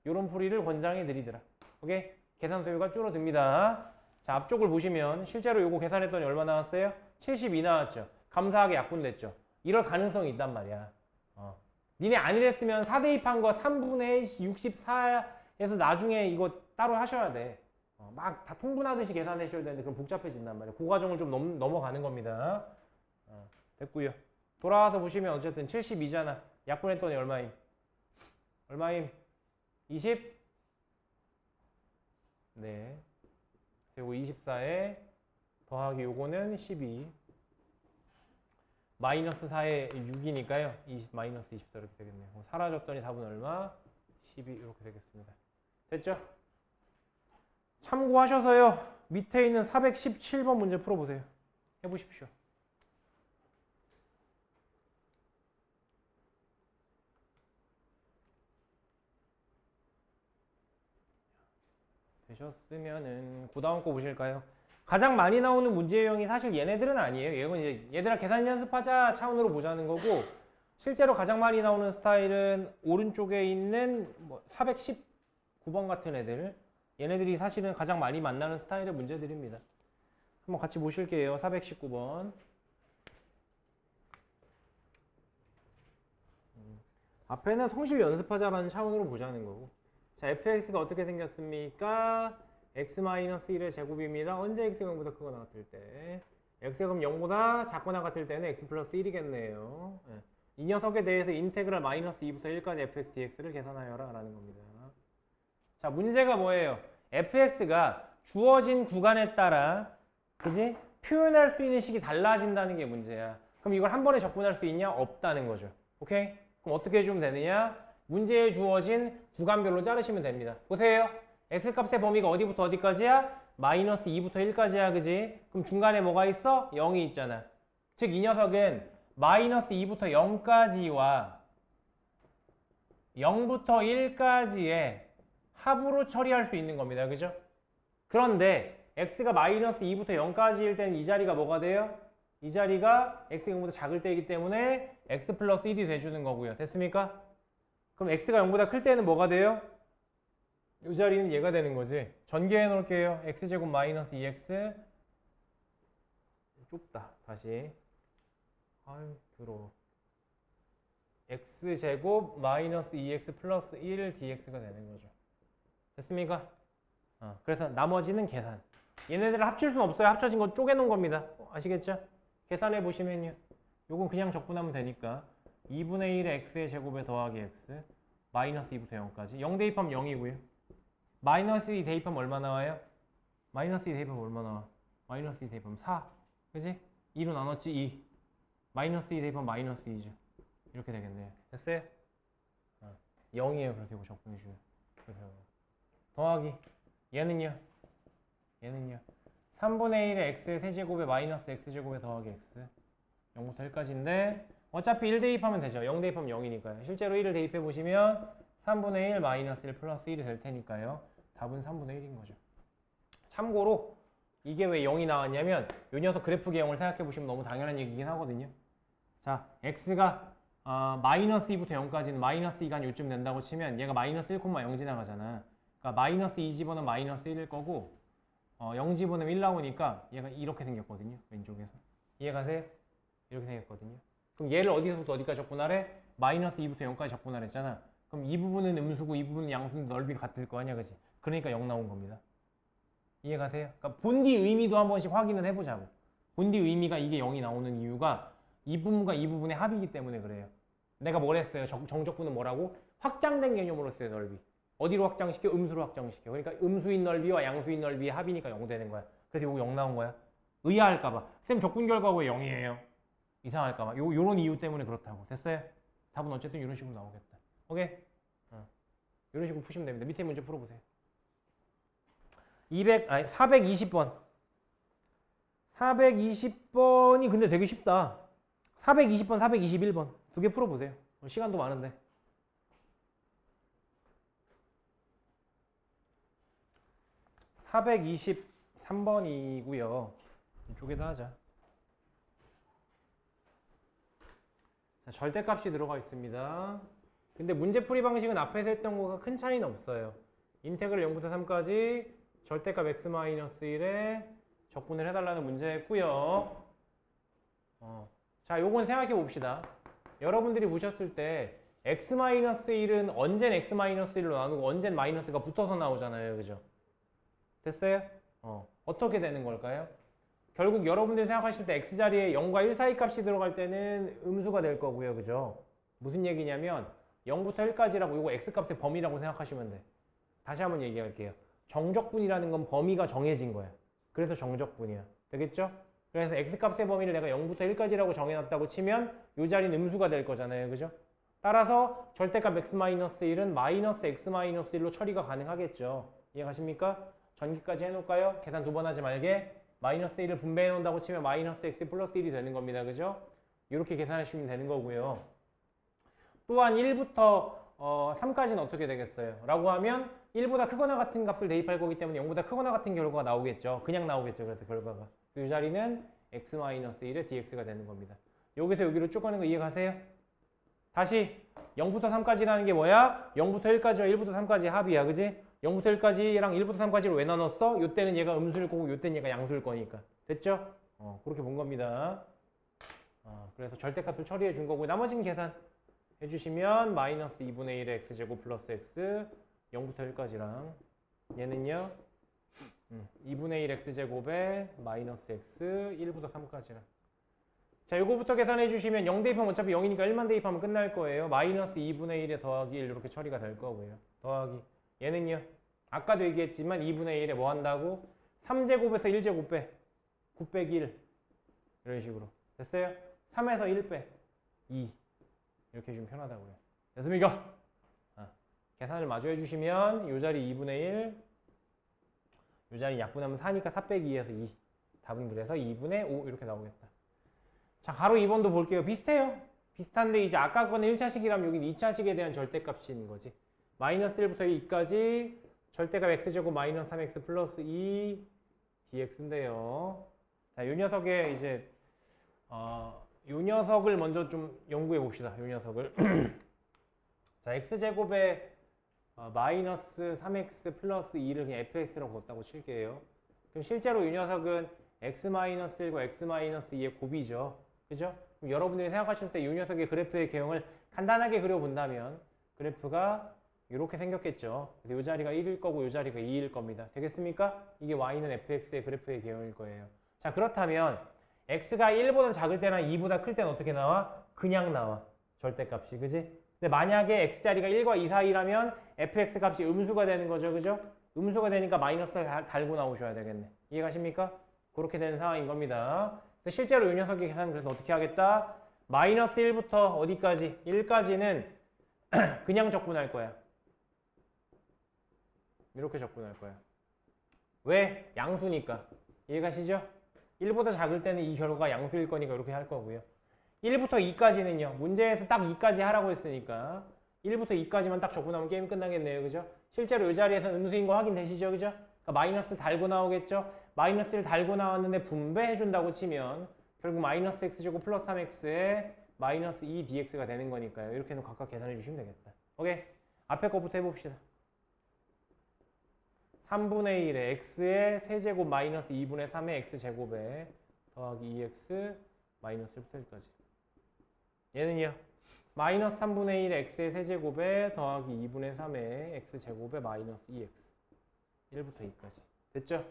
이런 풀이를 권장해 드리더라. 오케이? 계산 소요가 줄어듭니다. 자, 앞쪽을 보시면 실제로 요거 계산했더니 얼마 나왔어요? 72 나왔죠. 감사하게 약분됐죠. 이럴 가능성이 있단 말이야. 니네 안 이랬으면 4 대입한 거 3분의 64에서 나중에 이거 따로 하셔야 돼. 막 다 통분하듯이 계산하셔야 되는데 그럼 복잡해진단 말이야. 그 과정을 좀 넘어가는 겁니다. 됐고요. 돌아와서 보시면 어쨌든 72잖아. 약분했더니 얼마임? 얼마임? 20? 네. 그리고 24에 더하기 요거는 12. 마이너스 4에 6이니까요. 마이너스 24 이렇게 되겠네요. 사라졌더니 답은 얼마? 12 이렇게 되겠습니다. 됐죠? 참고하셔서요. 밑에 있는 417번 문제 풀어보세요. 해보십시오. 되셨으면은 그 다음 거 보실까요? 가장 많이 나오는 문제 유형이 사실 얘네들은 아니에요. 이건 이제 얘들아 계산 연습하자 차원으로 보자는 거고 실제로 가장 많이 나오는 스타일은 오른쪽에 있는 뭐 419번 같은 애들 얘네들이 사실은 가장 많이 만나는 스타일의 문제들입니다. 한번 같이 보실게요. 419번 앞에는 성실 연습하자라는 차원으로 보자는 거고 자, fx가 어떻게 생겼습니까? x-1의 제곱입니다. 언제 x가 0보다 크거나 같을 때 x가 그럼 0보다 작거나 같을 때는 x 플러스 1이겠네요. 이 녀석에 대해서 인테그랄 마이너스 2부터 1까지 fx dx를 계산하여라 라는 겁니다. 자, 문제가 뭐예요? fx가 주어진 구간에 따라 그지? 표현할 수 있는 식이 달라진다는 게 문제야. 그럼 이걸 한 번에 적분할 수 있냐? 없다는 거죠. 오케이? 그럼 어떻게 해주면 되느냐? 문제에 주어진 구간별로 자르시면 됩니다. 보세요. x값의 범위가 어디부터 어디까지야? 마이너스 2부터 1까지야, 그지? 그럼 중간에 뭐가 있어? 0이 있잖아. 즉, 이 녀석은 마이너스 2부터 0까지와 0부터 1까지의 합으로 처리할 수 있는 겁니다. 그죠? 그런데 x가 마이너스 2부터 0까지일 때는 이 자리가 뭐가 돼요? 이 자리가 x가 0보다 작을 때이기 때문에 x 플러스 1이 돼주는 거고요. 됐습니까? 그럼 x가 0보다 클 때는 뭐가 돼요? 이 자리는 얘가 되는 거지. 전개해 놓을게요. x제곱 마이너스 2x 좁다. 다시. 아유, 더러워. x제곱 마이너스 2x 플러스 1 dx가 되는 거죠. 됐습니까? 그래서 나머지는 계산. 얘네들을 합칠 수는 없어요. 합쳐진 거 쪼개놓은 겁니다. 아시겠죠? 계산해 보시면요. 요건 그냥 적분하면 되니까 2분의 1의 x의 제곱에 더하기 x 마이너스 2부터 0까지 0 대입하면 0이고요. 마이너스 2 대입하면 얼마 나와요? 마이너스 2 대입하면 얼마 나와? 마이너스 2 대입하면 4. 그지? 2로 나눴지 2. 마이너스 2 대입하면 마이너스 2죠. 이렇게 되겠네요. 됐어요? 0이에요. 그래서 이거 적분해주면. 더하기. 얘는요? 3분의 1의 x의 세제곱에 마이너스 x제곱에 더하기 x 0부터 1까지인데 어차피 1 대입하면 되죠. 0 대입하면 0이니까요. 실제로 1을 대입해 보시면 3분의 1 마이너스 1 플러스 1이 될 테니까요. 답은 3분의 1인 거죠. 참고로 이게 왜 0이 나왔냐면 이 녀석 그래프 개형을 생각해 보시면 너무 당연한 얘기긴 하거든요. 자, x가 마이너스 2부터 0까지는 마이너스 2가 한 요쯤 된다고 치면 얘가 마이너스 1,0 지나가잖아. 그러니까 마이너스 2 집어넣으면 마이너스 1일 거고 0 집어넣으면 1 나오니까 얘가 이렇게 생겼거든요. 왼쪽에서. 이해가세요? 이렇게 생겼거든요. 그럼 얘를 어디서부터 어디까지 적분하래? 마이너스 2부터 0까지 적분하랬잖아. 그럼 이 부분은 음수고 이 부분은 양수인데 넓이가 같을 거 아니야, 그치? 그러니까 0 나온 겁니다. 이해가세요? 그러니까 본디 의미도 한 번씩 확인을 해보자고. 본디 의미가 이게 0이 나오는 이유가 이 부분과 이 부분의 합이기 때문에 그래요. 내가 뭘 했어요? 정적분은 뭐라고? 확장된 개념으로 써요, 넓이. 어디로 확장시켜? 음수로 확장시켜. 그러니까 음수인 넓이와 양수인 넓이의 합이니까 0 되는 거야. 그래서 요거 0 나온 거야. 의아할까봐. 쌤 적분 결과가 왜 0이에요? 이상할까봐. 요런 이유 때문에 그렇다고. 됐어요? 답은 어쨌든 이런 식으로 나오겠다. 오케이? 이런 식으로 푸시면 됩니다. 밑에 문제 풀어보세요. 420번. 420번이 근데 되게 쉽다. 420번, 421번. 두 개 풀어보세요. 시간도 많은데. 423번이고요. 이쪽에다 하자. 자, 절대값이 들어가 있습니다. 근데 문제풀이 방식은 앞에서 했던 거가 큰 차이는 없어요. 인테그럴 0부터 3까지 절대값 x-1에 적분을 해달라는 문제였고요. 자, 요건 생각해 봅시다. 여러분들이 보셨을 때 x-1은 언젠 x-1로 나누고 언젠 마이너스가 붙어서 나오잖아요. 그죠? 됐어요? 어떻게 되는 걸까요? 결국 여러분들이 생각하실 때 x자리에 0과 1 사이 값이 들어갈 때는 음수가 될 거고요. 그죠? 무슨 얘기냐면 0부터 1까지라고 이거 x값의 범위라고 생각하시면 돼. 다시 한번 얘기할게요. 정적분이라는 건 범위가 정해진 거야. 그래서 정적분이야. 되겠죠? 그래서 x값의 범위를 내가 0부터 1까지라고 정해놨다고 치면 이 자리는 음수가 될 거잖아요. 그죠? 따라서 절대값 x-1은 마이너스 x-1로 처리가 가능하겠죠. 이해가십니까? 전기까지 해놓을까요? 계산 두 번 하지 말게. 마이너스 1을 분배해 놓는다고 치면 마이너스 x 플러스 1이 되는 겁니다. 그죠? 이렇게 계산해 주시면 되는 거고요. 또한 1부터 3까지는 어떻게 되겠어요? 라고 하면 1보다 크거나 같은 값을 대입할 거기 때문에 0보다 크거나 같은 결과가 나오겠죠. 그냥 나오겠죠. 그래서 결과가. 이 자리는 x-1의 dx가 되는 겁니다. 여기서 여기로 쭉 가는 거 이해가세요? 다시 0부터 3까지라는 게 뭐야? 0부터 1까지와 1부터 3까지 합이야. 그지? 0부터 1까지랑 1부터 3까지를 왜 나눴어? 요때는 얘가 음수일 거고 요때는 얘가 양수일 거니까. 됐죠? 그렇게 본 겁니다. 그래서 절대값을 처리해 준 거고 나머지는 계산 해주시면 마이너스 2분의 1의 x제곱 플러스 x 0부터 1까지랑 얘는요 2분의 1 x제곱에 마이너스 x 1부터 3까지랑 자 요거부터 계산해 주시면 0 대입하면 어차피 0이니까 1만 대입하면 끝날 거예요. 마이너스 2분의 1에 더하기 1 이렇게 처리가 될 거고요. 더하기 얘는요 아까도 얘기했지만 2분의 1에 뭐 한다고? 3제곱에서 1제곱 빼 9 빼기 1 이런 식으로 됐어요? 3에서 1 빼 2 이렇게 해주면 편하다고요. 됐습니까? 계산을 마저 해주시면 이 자리 2분의 1, 이 자리 약분하면 4니까 4 빼기 2에서 2. 답은 그래서 2분의 5 이렇게 나오겠다. 자, 가로 2번도 볼게요. 비슷해요. 비슷한데 이제 아까 거는 1차식이라면 여기는 2차식에 대한 절대값인 거지. 마이너스 1부터 2까지 절대값 x제곱 마이너스 3x 플러스 2 dx인데요. 자, 이 녀석의 이제 이 녀석을 먼저 좀 연구해 봅시다. 이 녀석을. 자, x제곱에 마이너스 3x 플러스 2를 그냥 fx라고 뒀다고 칠게요. 그럼 실제로 이 녀석은 x-1과 x-2의 곱이죠. 그죠? 그럼 여러분들이 생각하실 때 이 녀석의 그래프의 개형을 간단하게 그려본다면 그래프가 이렇게 생겼겠죠. 그래서 이 자리가 1일 거고 이 자리가 2일 겁니다. 되겠습니까? 이게 y는 fx의 그래프의 개형일 거예요. 자, 그렇다면 x가 1보다 작을 때나 2보다 클 때는 어떻게 나와? 그냥 나와. 절대값이. 그지? 근데 만약에 x자리가 1과 2 사이라면 fx 값이 음수가 되는 거죠. 그죠? 음수가 되니까 마이너스를 달고 나오셔야 되겠네. 이해가십니까? 그렇게 되는 상황인 겁니다. 실제로 이 녀석의 계산은 그래서 어떻게 하겠다? 마이너스 1부터 어디까지? 1까지는 그냥 적분할 거야. 이렇게 적분할 거야. 왜? 양수니까. 이해가시죠? 1보다 작을 때는 이 결과가 양수일 거니까 이렇게 할 거고요. 1부터 2까지는요. 문제에서 딱 2까지 하라고 했으니까 1부터 2까지만 딱 적분하면 게임 끝나겠네요. 그죠? 실제로 이 자리에서는 음수인 거 확인되시죠? 그죠? 그러니까 마이너스를 달고 나오겠죠? 마이너스를 달고 나왔는데 분배해준다고 치면 결국 마이너스 x제곱 플러스 3x에 마이너스 2dx가 되는 거니까요. 이렇게 해서 각각 계산해 주시면 되겠다. 오케이? 앞에 거부터 해봅시다. 3분의 1에 x의 세제곱 마이너스 2분의 3의 x제곱에 더하기 2x 마이너스 1부터 1까지. 얘는요. 마이너스 3분의 1에 x의 세제곱에 더하기 2분의 3의 x제곱에 마이너스 2x 1부터 2까지. 됐죠?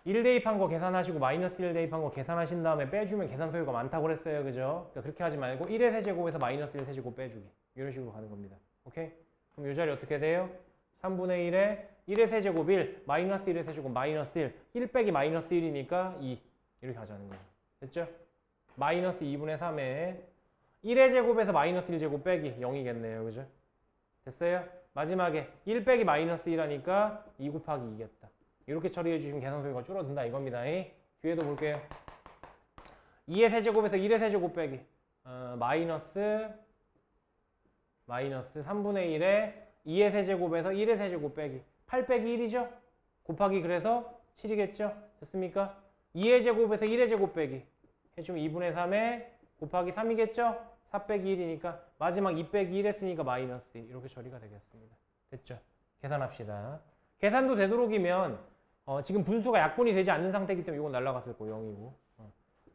1 대입한 거 계산하시고 마이너스 1 대입한 거 계산하신 다음에 빼주면 계산 소요가 많다고 그랬어요. 그죠? 그러니까 그렇게 하지 말고 1의 세제곱에서 마이너스 1 세제곱 빼주기. 이런 식으로 가는 겁니다. 오케이? 그럼 이 자리 어떻게 돼요? 3분의 1에 1의 세제곱 1, 마이너스 1의 세제곱 마이너스 1, 1 빼기 마이너스 1이니까 2. 이렇게 하자는 거죠. 됐죠? 마이너스 2분의 3에 1의 제곱에서 마이너스 1제곱 빼기 0이겠네요. 그죠? 됐어요? 마지막에 1 빼기 마이너스 1하니까 2 곱하기 2겠다. 이렇게 처리해 주시면 계산 소요가 줄어든다 이겁니다. 뒤에도 볼게요. 2의 세제곱에서 1의 세제곱 빼기 마이너스 3분의 1에 2의 세제곱에서 1의 세제곱 빼기 8 빼기 1이죠? 곱하기 그래서 7이겠죠? 됐습니까? 2의 제곱에서 1의 제곱 빼기 해주면 2분의 3에 곱하기 3이겠죠? 4 빼기 1이니까 마지막 2 빼기 1 했으니까 마이너스 2 이렇게 처리가 되겠습니다. 됐죠? 계산합시다. 계산도 되도록이면 지금 분수가 약분이 되지 않는 상태이기 때문에 이건 날라갔을 거고 0이고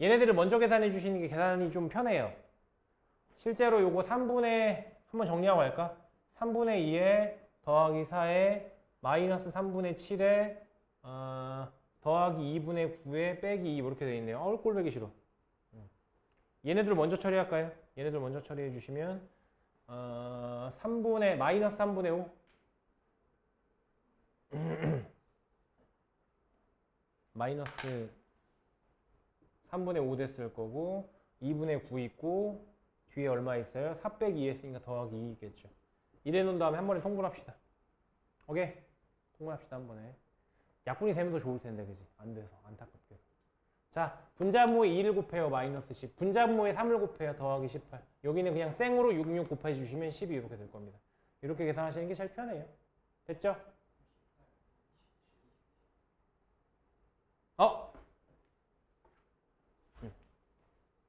얘네들을 먼저 계산해 주시는 게 계산이 좀 편해요. 실제로 요거 3분의 한번 정리하고 갈까? 3분의 2에 더하기 4에 마이너스 3분의 7에 더하기 2분의 9에 빼기 2 이렇게 되어 있네요. 꼴보기 싫어. 얘네들 먼저 처리할까요? 얘네들 먼저 처리해 주시면 마이너스 3분의 5 마이너스 3분의 5 됐을 거고 2분의 9 있고 뒤에 얼마 있어요? 4 빼기 2 했으니까 더하기 2 있겠죠. 이래 놓은 다음에 한 번에 통분합시다. 오케이? 통분합시다 한 번에. 약분이 되면 더 좋을 텐데 그지? 안 돼서 안타깝게. 자, 분자분모에 2를 곱해요. 마이너스 10. 분자분모에 3을 곱해요. 더하기 18. 여기는 그냥 생으로 6 곱해 주시면 12 이렇게 될 겁니다. 이렇게 계산하시는 게 제일 편해요. 됐죠?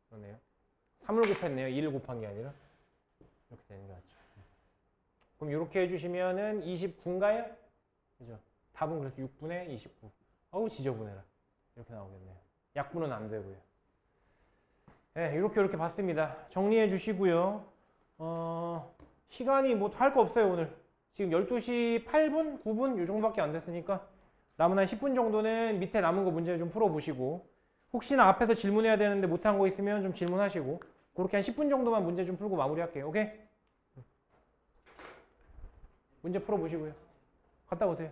그러네요. 3을 곱했네요. 2를 곱한 게 아니라. 이렇게 되는 게 맞죠. 그럼 이렇게 해주시면은 29인가요? 그죠? 답은 그래서 6분의 29. 어우, 지저분해라. 이렇게 나오겠네요. 약분은 안 되고요. 네, 이렇게 봤습니다. 정리해 주시고요. 시간이 뭐 할 거 없어요, 오늘. 지금 12시 8분, 9분 이 정도밖에 안 됐으니까 남은 한 10분 정도는 밑에 남은 거 문제 좀 풀어보시고 혹시나 앞에서 질문해야 되는데 못한 거 있으면 좀 질문하시고 그렇게 한 10분 정도만 문제 좀 풀고 마무리할게요. 오케이? 문제 풀어보시고요. 갔다 오세요.